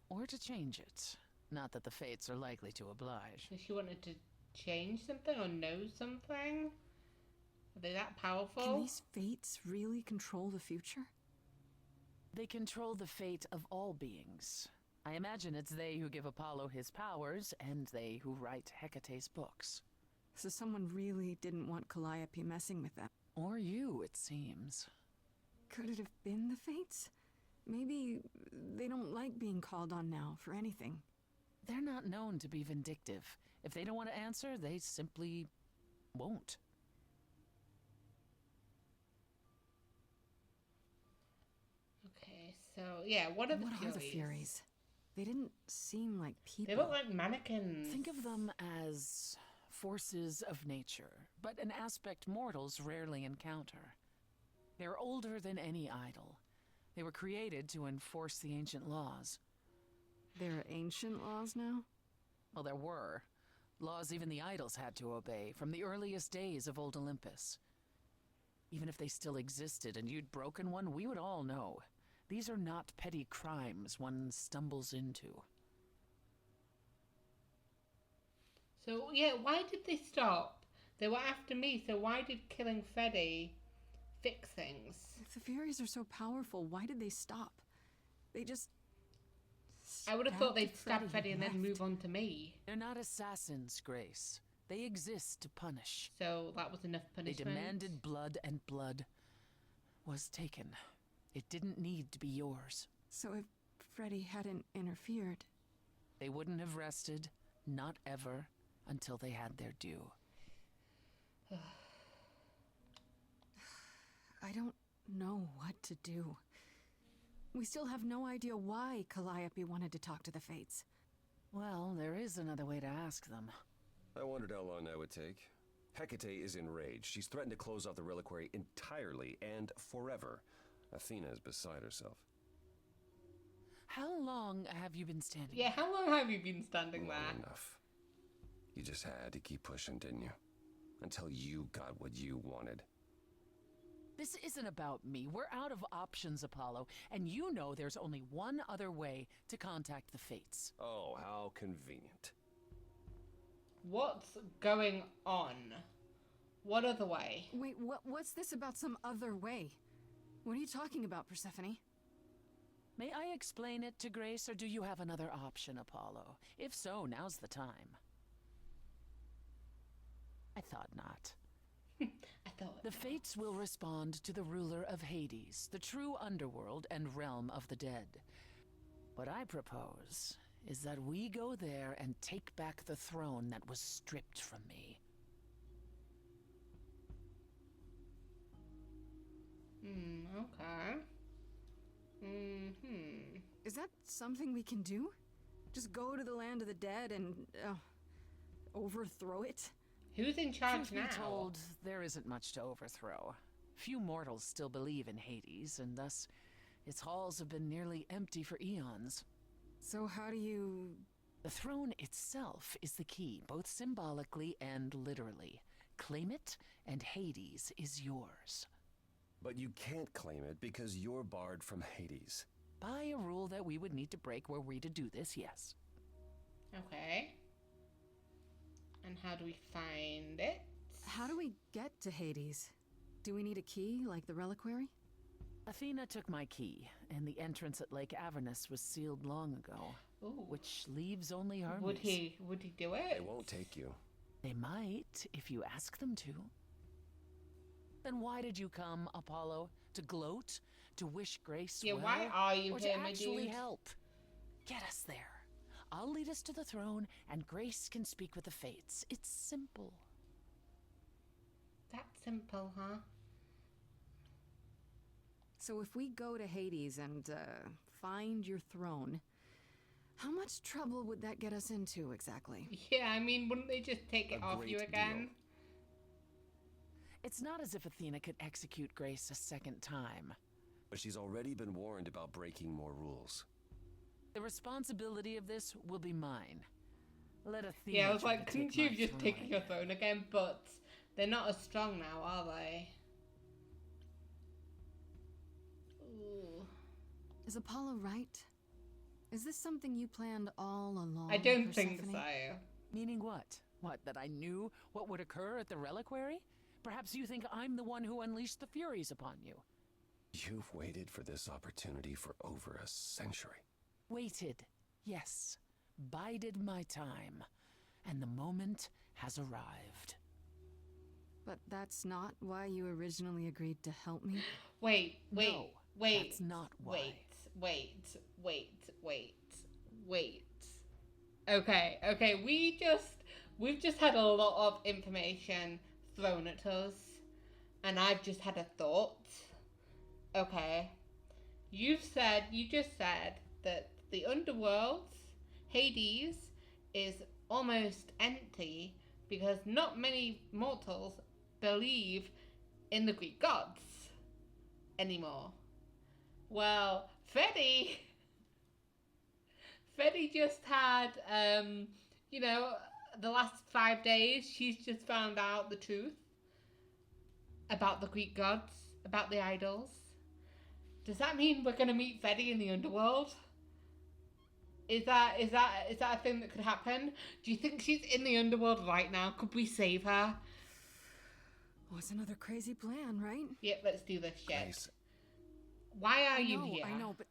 or to change it. Not that the Fates are likely to oblige. So she wanted to change something or know something? Are they that powerful? Can these fates really control the future? They control the fate of all beings. I imagine it's they who give Apollo his powers, and they who write Hecate's books. So someone really didn't want Calliope messing with them. Or you, it seems. Could it have been the fates? Maybe they don't like being called on now for anything. They're not known to be vindictive. If they don't want to answer, they simply won't. Okay, so yeah, what are the What Furies? are the Furies? They didn't seem like people. They look like mannequins. Think of them as forces of nature, but an aspect mortals rarely encounter. They're older than any idol. They were created to enforce the ancient laws. There are ancient laws now? Well, there were. Laws even the idols had to obey, from the earliest days of old Olympus. Even if they still existed and you'd broken one, we would all know. These are not petty crimes one stumbles into. So yeah, why did they stop? They were after me, so why did killing Freddy fix things? If the Furies are so powerful, why did they stop? They just... I would have thought they'd stabbed stab Freddy and then left. move on to me. They're not assassins, Grace. They exist to punish. So that was enough They punishment. demanded blood, and blood was taken. It didn't need to be yours. So if Freddy hadn't interfered... They wouldn't have rested, not ever, until they had their due. I don't know what to do. We still have no idea why Calliope wanted to talk to the Fates. Well, there is another way to ask them. I wondered how long that would take. Hecate is enraged. She's threatened to close off the Reliquary entirely and forever. Athena is beside herself. How long have you been standing? Yeah, how long have you been standing Long there? enough. You just had to keep pushing, didn't you? Until you got what you wanted. This isn't about me. We're out of options, Apollo, and you know there's only one other way to contact the Fates. Oh, how convenient. What's going on? What other way? Wait, what's this about some other way? What are you talking about, Persephone? May I explain it to Grace, or do you have another option, Apollo? If so, now's the time. I thought not. I thought The Fates will respond to the ruler of Hades, the true underworld and realm of the dead. What I propose is that we go there and take back the throne that was stripped from me. Okay. Is that something we can do? Just go to the land of the dead and, overthrow it? Who's in charge Truth be now? told, there isn't much to overthrow. Few mortals still believe in Hades, and thus its halls have been nearly empty for eons. So how do you... The throne itself is the key, both symbolically and literally. Claim it, and Hades is yours. But you can't claim it because you're barred from Hades. By a rule that we would need to break were we to do this, yes. Okay. And how do we find it? How do we get to Hades? Do we need a key, like the Reliquary? Athena took my key, and the entrance at Lake Avernus was sealed long ago. Ooh. Which leaves only Hermes. Would he do it? They won't take you. They might, if you ask them to. Then why did you come, Apollo? To gloat? To wish Grace Yeah, well? why are you or here, to my actually dude? help? Get us there. I'll lead us to the throne, and Grace can speak with the Fates. It's simple. That simple, huh? So if we go to Hades and, find your throne, how much trouble would that get us into, exactly? Yeah, I mean, wouldn't they just take it A off you great again? deal. It's not as if Athena could execute Grace a second time. But she's already been warned about breaking more rules. The responsibility of this will be mine. Let Athena Yeah, I was try like, to couldn't take you my have just throne. taken your throne again? But they're not as strong now, are they? Ooh. Is Apollo right? Is this something you planned all along, I don't think Persephone? so. Meaning what? What, that I knew what would occur at the Reliquary? Perhaps you think I'm the one who unleashed the Furies upon you. You've waited for this opportunity for over a century. Waited, yes. Bided my time. And the moment has arrived. But that's not why you originally agreed to help me? Wait, No, that's not why. Wait. Okay, we've just had a lot of information thrown at us, and I've just had a thought. Okay. You just said that the underworld, Hades, is almost empty because not many mortals believe in the Greek gods anymore. Well, Freddy just had, the last 5 days, she's just found out the truth about the Greek gods, about the idols. Does that mean we're gonna meet Freddy in the underworld? Is that a thing that could happen? Do you think she's in the underworld right now? Could we save her? Well, it's another crazy plan, right? Yep, let's do this shit. Grace, Why are you here? I know, but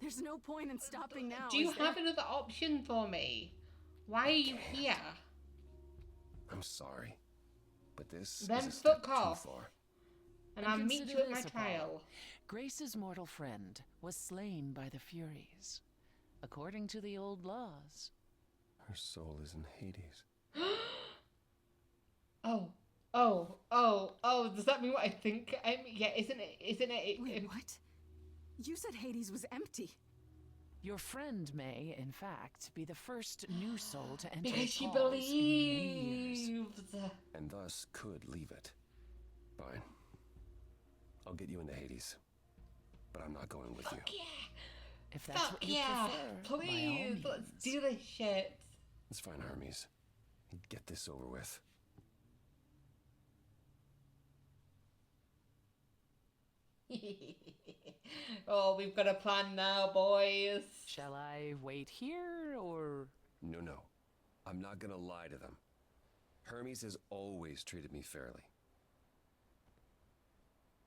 there's no point in stopping now. Do you is there? have another option for me? Why are you here? I'm sorry, but this Then is a step fuck off. too far. And I'll meet consider you at my this, Apollo. trial. Grace's mortal friend was slain by the Furies, according to the old laws. Her soul is in Hades. Does that mean what I think? Yeah, isn't it? Wait, what? You said Hades was empty. Your friend may, in fact, be the first new soul to enter Because its she halls in many years. believes. And thus could leave it. Fine. I'll get you into Hades. But I'm not going with you. Yeah. If that's Fuck what you yeah. prefer, by all Please, let's means. do this shit. It's fine, Hermes. Get this over with. Oh, we've got a plan now, boys. Shall I wait here, or... No. I'm not gonna lie to them. Hermes has always treated me fairly.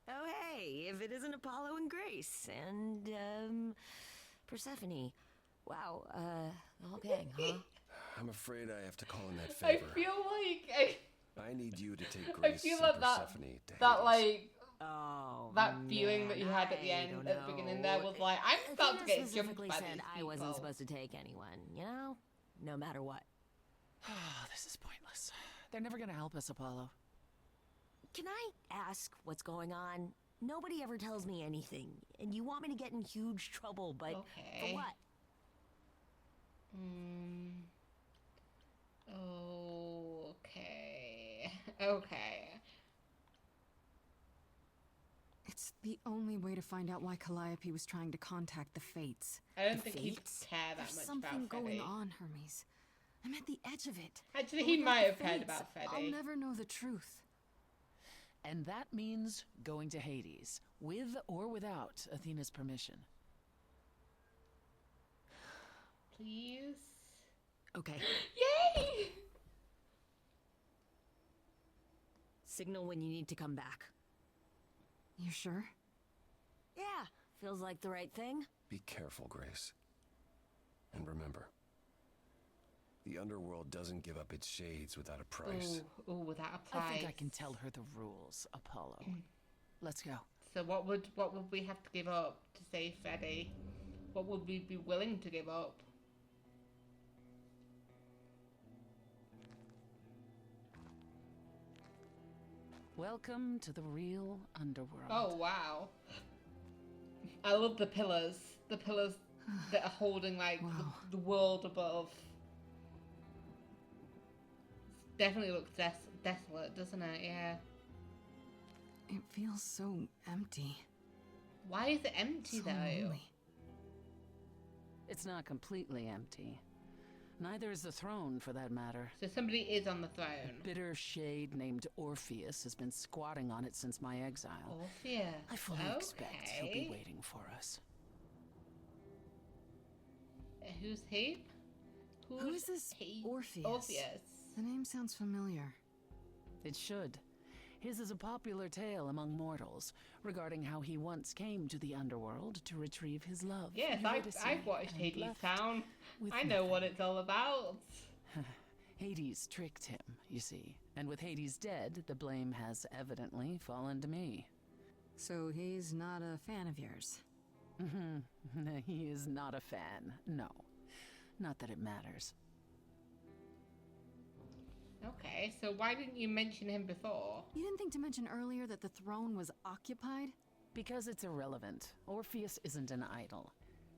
Oh, hey, if it isn't Apollo and Grace and, Persephone. Wow, the whole gang, huh? I'm afraid I have to call in that I favor. feel like I need you to take I Grace feel and like Persephone to that Hades. like Oh, that feeling that man, you had at the I end, don't at the beginning know. there was like, I'm about to Athena get jumped specifically by said these I wasn't people. supposed to take anyone, you know? No matter what. Oh, this is pointless. They're never gonna help us, Apollo. Can I ask what's going on? Nobody ever tells me anything, and you want me to get in huge trouble, but Okay. for what? Okay. It's the only way to find out why Calliope was trying to contact the Fates. I don't The think he'd Fates? care that There's much something about going Freddy. on, Hermes. I'm at the edge of it. Actually, But he without might the have cared Fates, about Freddy. I'll never know the truth. And that means going to Hades, with or without Athena's permission. Please. Okay. Yay! Signal when you need to come back. You sure? Yeah, feels like the right thing. Be careful, Grace. And remember, the underworld doesn't give up its shades without a price. Ooh, without a price. I think I can tell her the rules, Apollo. Let's go. So what would we have to give up to save Freddy? What would we be willing to give up? Welcome to the real underworld. Oh wow. I love the pillars. The pillars that are holding like Wow. the world above. Definitely looks desolate, doesn't it? Yeah. It feels so empty. Why is it empty So though? lonely. It's not completely empty. Neither is the throne, for that matter. So somebody is on the throne. Bitter shade named Orpheus has been squatting on it since my exile. Orpheus. I fully expect he'll be waiting for us. Who's he? Who is this he? Orpheus? Orpheus. The name sounds familiar. It should. His is a popular tale among mortals regarding how he once came to the underworld to retrieve his love. Yes, I've watched and Hades left Town. with I know what nothing. it's all about. Hades tricked him, you see, and with Hades dead, the blame has evidently fallen to me. So he's not a fan of yours. He is not a fan, no. Not that it matters. Okay, so why didn't you mention him before? You didn't think to mention earlier that the throne was occupied? Because it's irrelevant. Orpheus isn't an idol.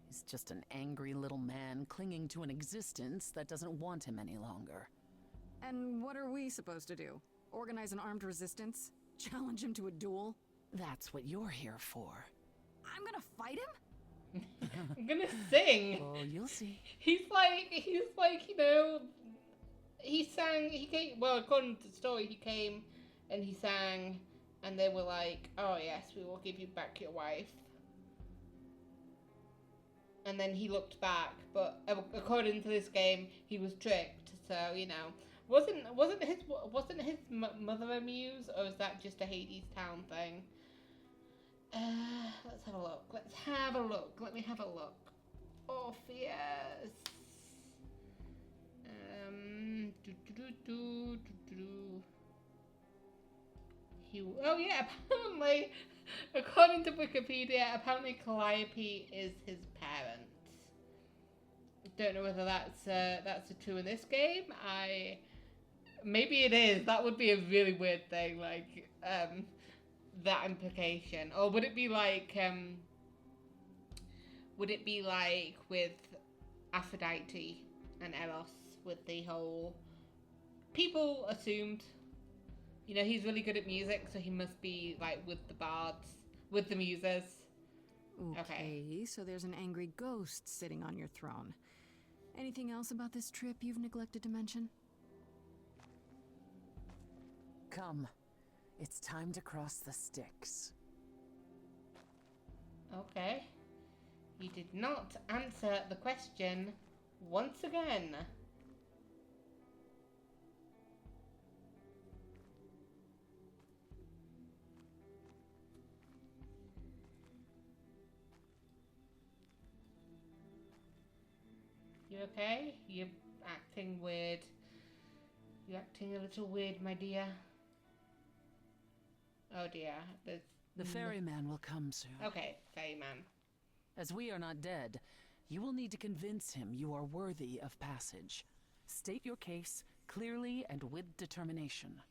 He's just an angry little man clinging to an existence that doesn't want him any longer. And what are we supposed to do? Organize an armed resistance? Challenge him to a duel? That's what you're here for. I'm gonna fight him? I'm gonna sing. Oh, you'll see. He's like, you know, he came, well, according to the story, he came and he sang, and they were like, oh yes, we will give you back your wife. And then he looked back, but according to this game, he was tricked, so, you know. Wasn't his mother a muse, or is that just a Hades Town thing? Let's have a look. Let me have a look. Orpheus. Oh yeah, apparently, according to Wikipedia, apparently Calliope is his parent. Don't know whether that's true in this game. Maybe it is. That would be a really weird thing, like that implication. Or would it be like with Aphrodite and Eros, with the whole, people assumed, you know, he's really good at music, so he must be like with the bards, with the muses. Okay, so there's an angry ghost sitting on your throne. Anything else about this trip you've neglected to mention? Come. It's time to cross the Styx. Okay. You did not answer the question once again. You okay? You're acting weird. You're acting a little weird, my dear. Oh dear. The ferryman will come soon. Okay, ferryman. As we are not dead, you will need to convince him you are worthy of passage. State your case clearly and with determination.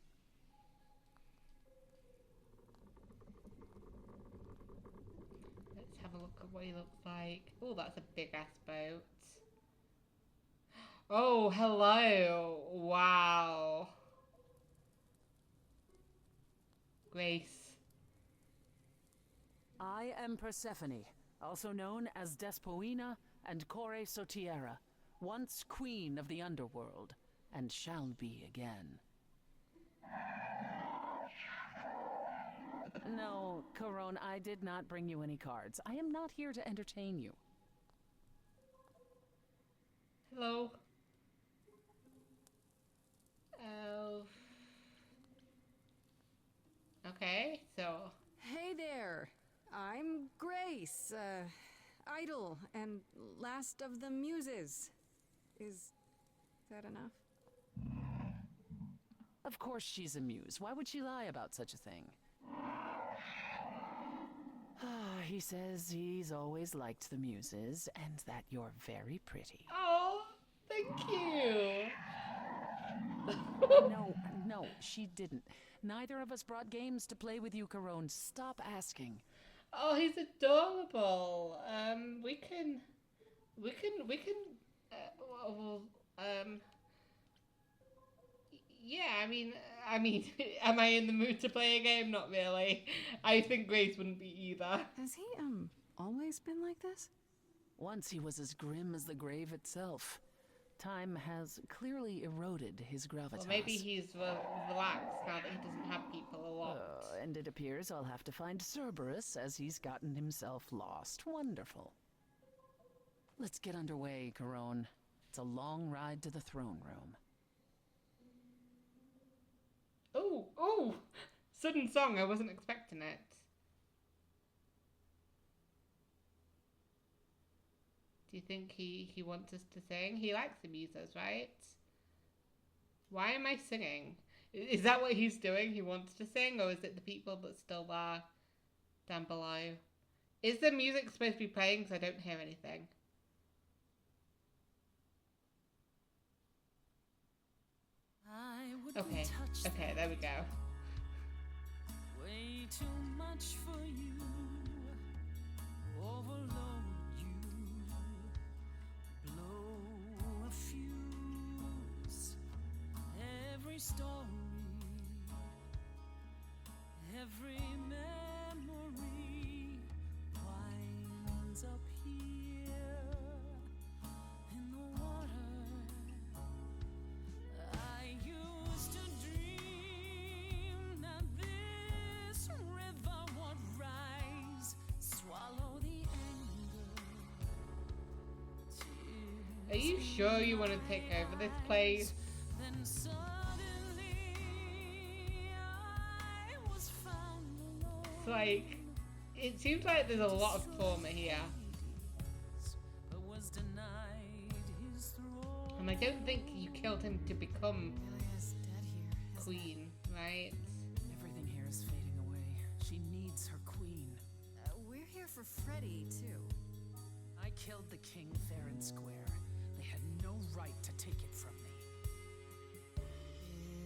Let's have a look at what he looks like. Oh, that's a big ass boat. Oh, hello. Wow. Grace. I am Persephone, also known as Despoina and Kore Sotiera, once queen of the underworld, and shall be again. No, Corone, I did not bring you any cards. I am not here to entertain you. Hello. Oh. Okay, so. Hey there! I'm Grace, idol and last of the muses. Is that enough? Of course she's a muse. Why would she lie about such a thing? He says he's always liked the muses and that you're very pretty. Oh, thank you. No, she didn't. Neither of us brought games to play with you, Corone. Stop asking. Oh, he's adorable. Yeah, I mean, am I in the mood to play a game? Not really. I think Grace wouldn't be either. Has he, always been like this? Once he was as grim as the grave itself. Time has clearly eroded his gravitas. Well, maybe he's relaxed now that he doesn't have people a lot. And it appears I'll have to find Cerberus as he's gotten himself lost. Wonderful. Let's get underway, Corone. It's a long ride to the throne room. Oh, sudden song. I wasn't expecting it. Do you think he wants us to sing? He likes the muses, right? Why am I singing? Is that what he's doing? He wants to sing, or is it the people that still are down below? Is the music supposed to be playing? Because I don't hear anything. Okay, okay, there we go. Way too much for you. Overload you. Blow a fuse. Every story. Every memory winds up here in the water. I used to dream that this river would rise, swallow the anger. Are you sure you want to take over this place? Then suddenly I was found alone. It's like, it seems like there's a lot of trauma here. But was denied his throne. And I don't think you killed him to become Ilia's dead here. queen, right? Everything here is fading away. She needs her queen. We're here for Freddy, too. I killed the king fair and square. They had no right to take it from me.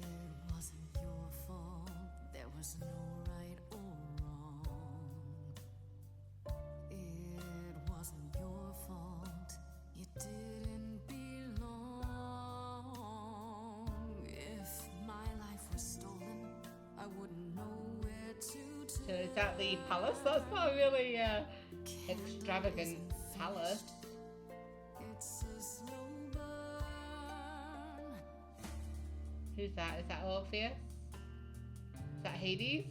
It wasn't your fault. There was no right or wrong. It wasn't your fault. You didn't belong. If my life was stolen, I wouldn't know where to So turn. is that the palace? That's not really extravagant palace. It's a slow burn. Who's that? Is that Orpheus? Is that Hades?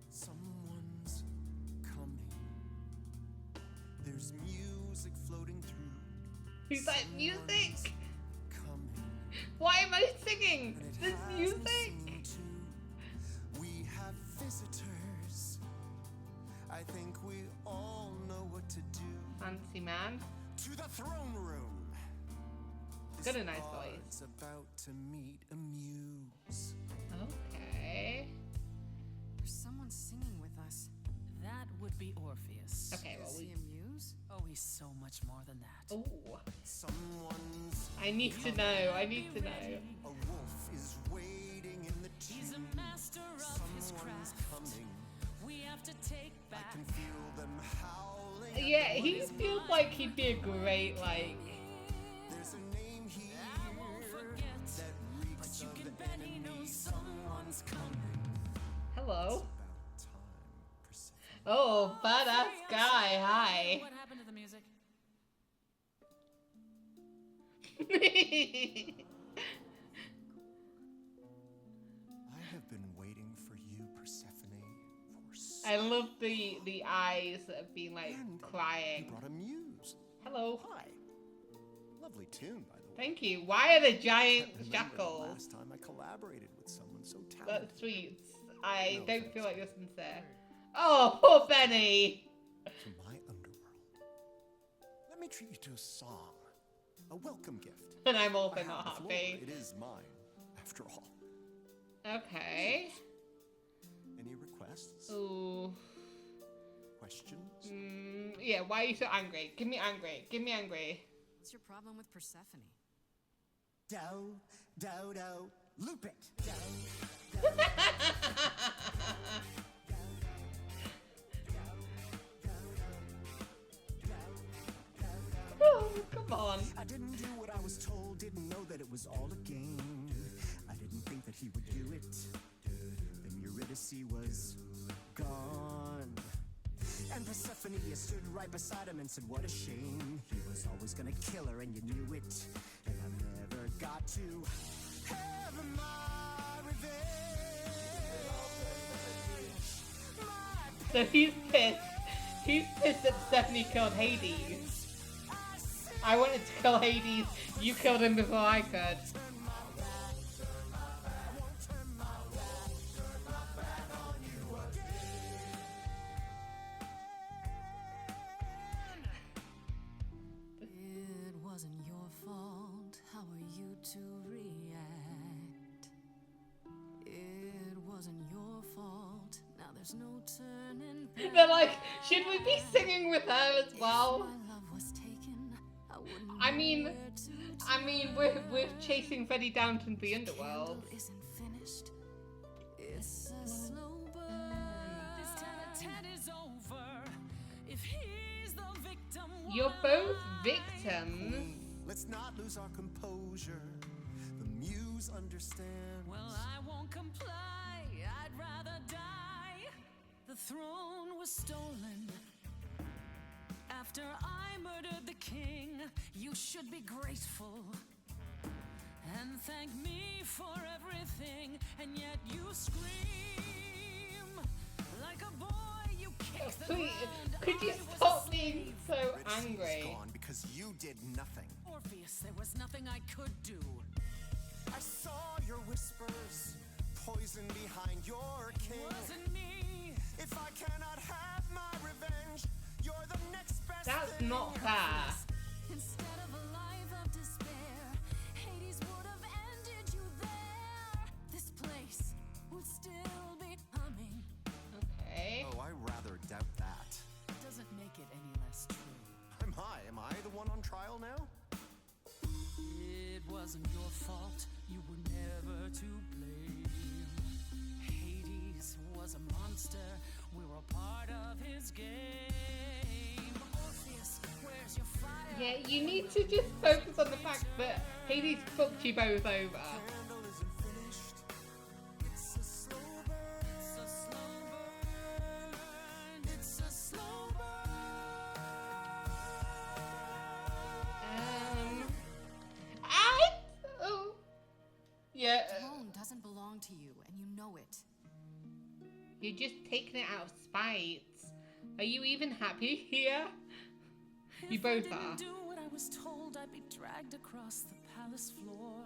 Someone's coming. There's music floating through. Who's that music? Coming. Why am I singing And it this has me music? sing too. We have visitors. I think we all know what to do. Fancy man. To the throne room. Got a nice This voice. bard's about to meet a muse. Okay. There's someone singing with us. That would be Orpheus. Okay, well Is he we. a muse? Oh, he's so much more than that. Oh, Someone's I need to know. I need to know. a wolf is waiting in the He's tomb. a master of his Someone's craft. coming. We have to take I back. can feel them howling. at Yeah, the he winds. feels like he'd be a great like. There's a name here I won't forget, that reeks but you of can bet he enemy. knows someone's coming. Hello. About time, Persephone. Oh, badass guy. Hi. What happened to the music? I have been waiting for you, Persephone, for so I love the eyes that have been like And crying. You brought a muse. Hello. Hi. Lovely tune, by the way. Thank you. Why are the I giant can't remember the shackles? last time I collaborated with someone so talented. That's sweet. I No don't offense. feel like you're sincere. Oh, poor Benny. To my underworld. Let me treat you to a song. A welcome gift. And I'm also I have not the floor. happy. It is mine, after all. Okay. Any requests? Ooh. Questions? Yeah, why are you so angry? Give me angry. Give me angry. What's your problem with Persephone? Do, do, do. Loop it. Oh, come on. I didn't do what I was told, didn't know that it was all a game. I didn't think that he would do it. Then Eurydice was gone. And Persephone stood right beside him and said, what a shame. He was always gonna kill her and you knew it. And I never got to have my revenge. So he's pissed. He's pissed that Stephanie killed Hades. I wanted to kill Hades. You killed him before I could. There's no turning They're like, should we be singing with her as well? my love was taken. I wouldn't I know mean, where to I mean, we're chasing Freddy down to the underworld. candle isn't finished. It's a slow burn. This tete-a-tete is over. If he's the victim, You're both victims. Let's not lose our composure. The muse understands. well, I won't comply. I'd rather die. The throne was stolen after I murdered the king. You should be grateful and thank me for everything. And yet you scream like a boy. You kick the Please, ground. could you I was stop a being slave. so Red Sea's angry? gone because you did nothing. Orpheus, there was nothing I could do. I saw your whispers, poison behind your king. Wasn't me. If I cannot have my revenge, you're the next best That's thing. not fair. Instead of a life of despair, Hades would have ended you there. This place would still be humming. Okay. Oh, I rather doubt that. Doesn't make it any less true. Am I the one on trial now? It wasn't your fault. You were never to blame. Hades was a monster. We were a part of his game. Orpheus, where's your fire? Yeah, you need to just focus on the fact that Hades fucked you both over. Candle isn't finished. It's a slow burn. It's a slow burn. It's a slow burn. Oh. Yeah, The throne doesn't belong to you, and you know it. you're just taking it out of spite. Are you even happy here? You If I both didn't are. do what I was told, I'd be dragged across the palace floor.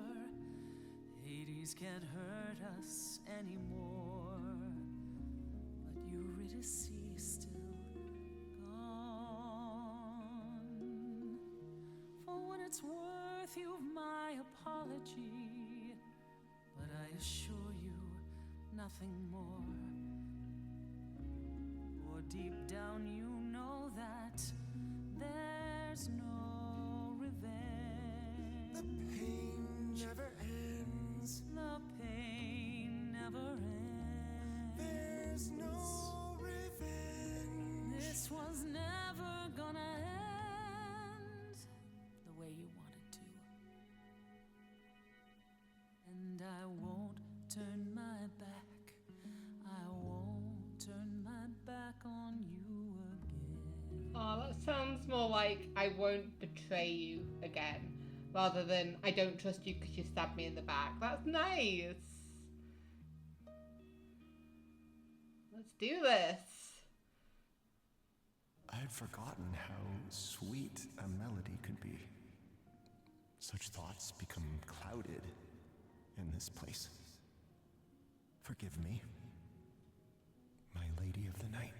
Hades can't hurt us anymore. But Eurydice is still gone. For what it's worth, you've my apology. But I assure you, nothing more. For deep down you know that there's no revenge. The pain never ends. The pain never ends. There's no revenge. This was never gonna end the way you wanted to. And I won't turn my back. I won't turn my back on you again. Oh, that sounds more like I won't betray you again, rather than I don't trust you because you stabbed me in the back. That's nice. Let's do this. I had forgotten how sweet a melody could be. Such thoughts become clouded in this place. Forgive me, my lady of the night.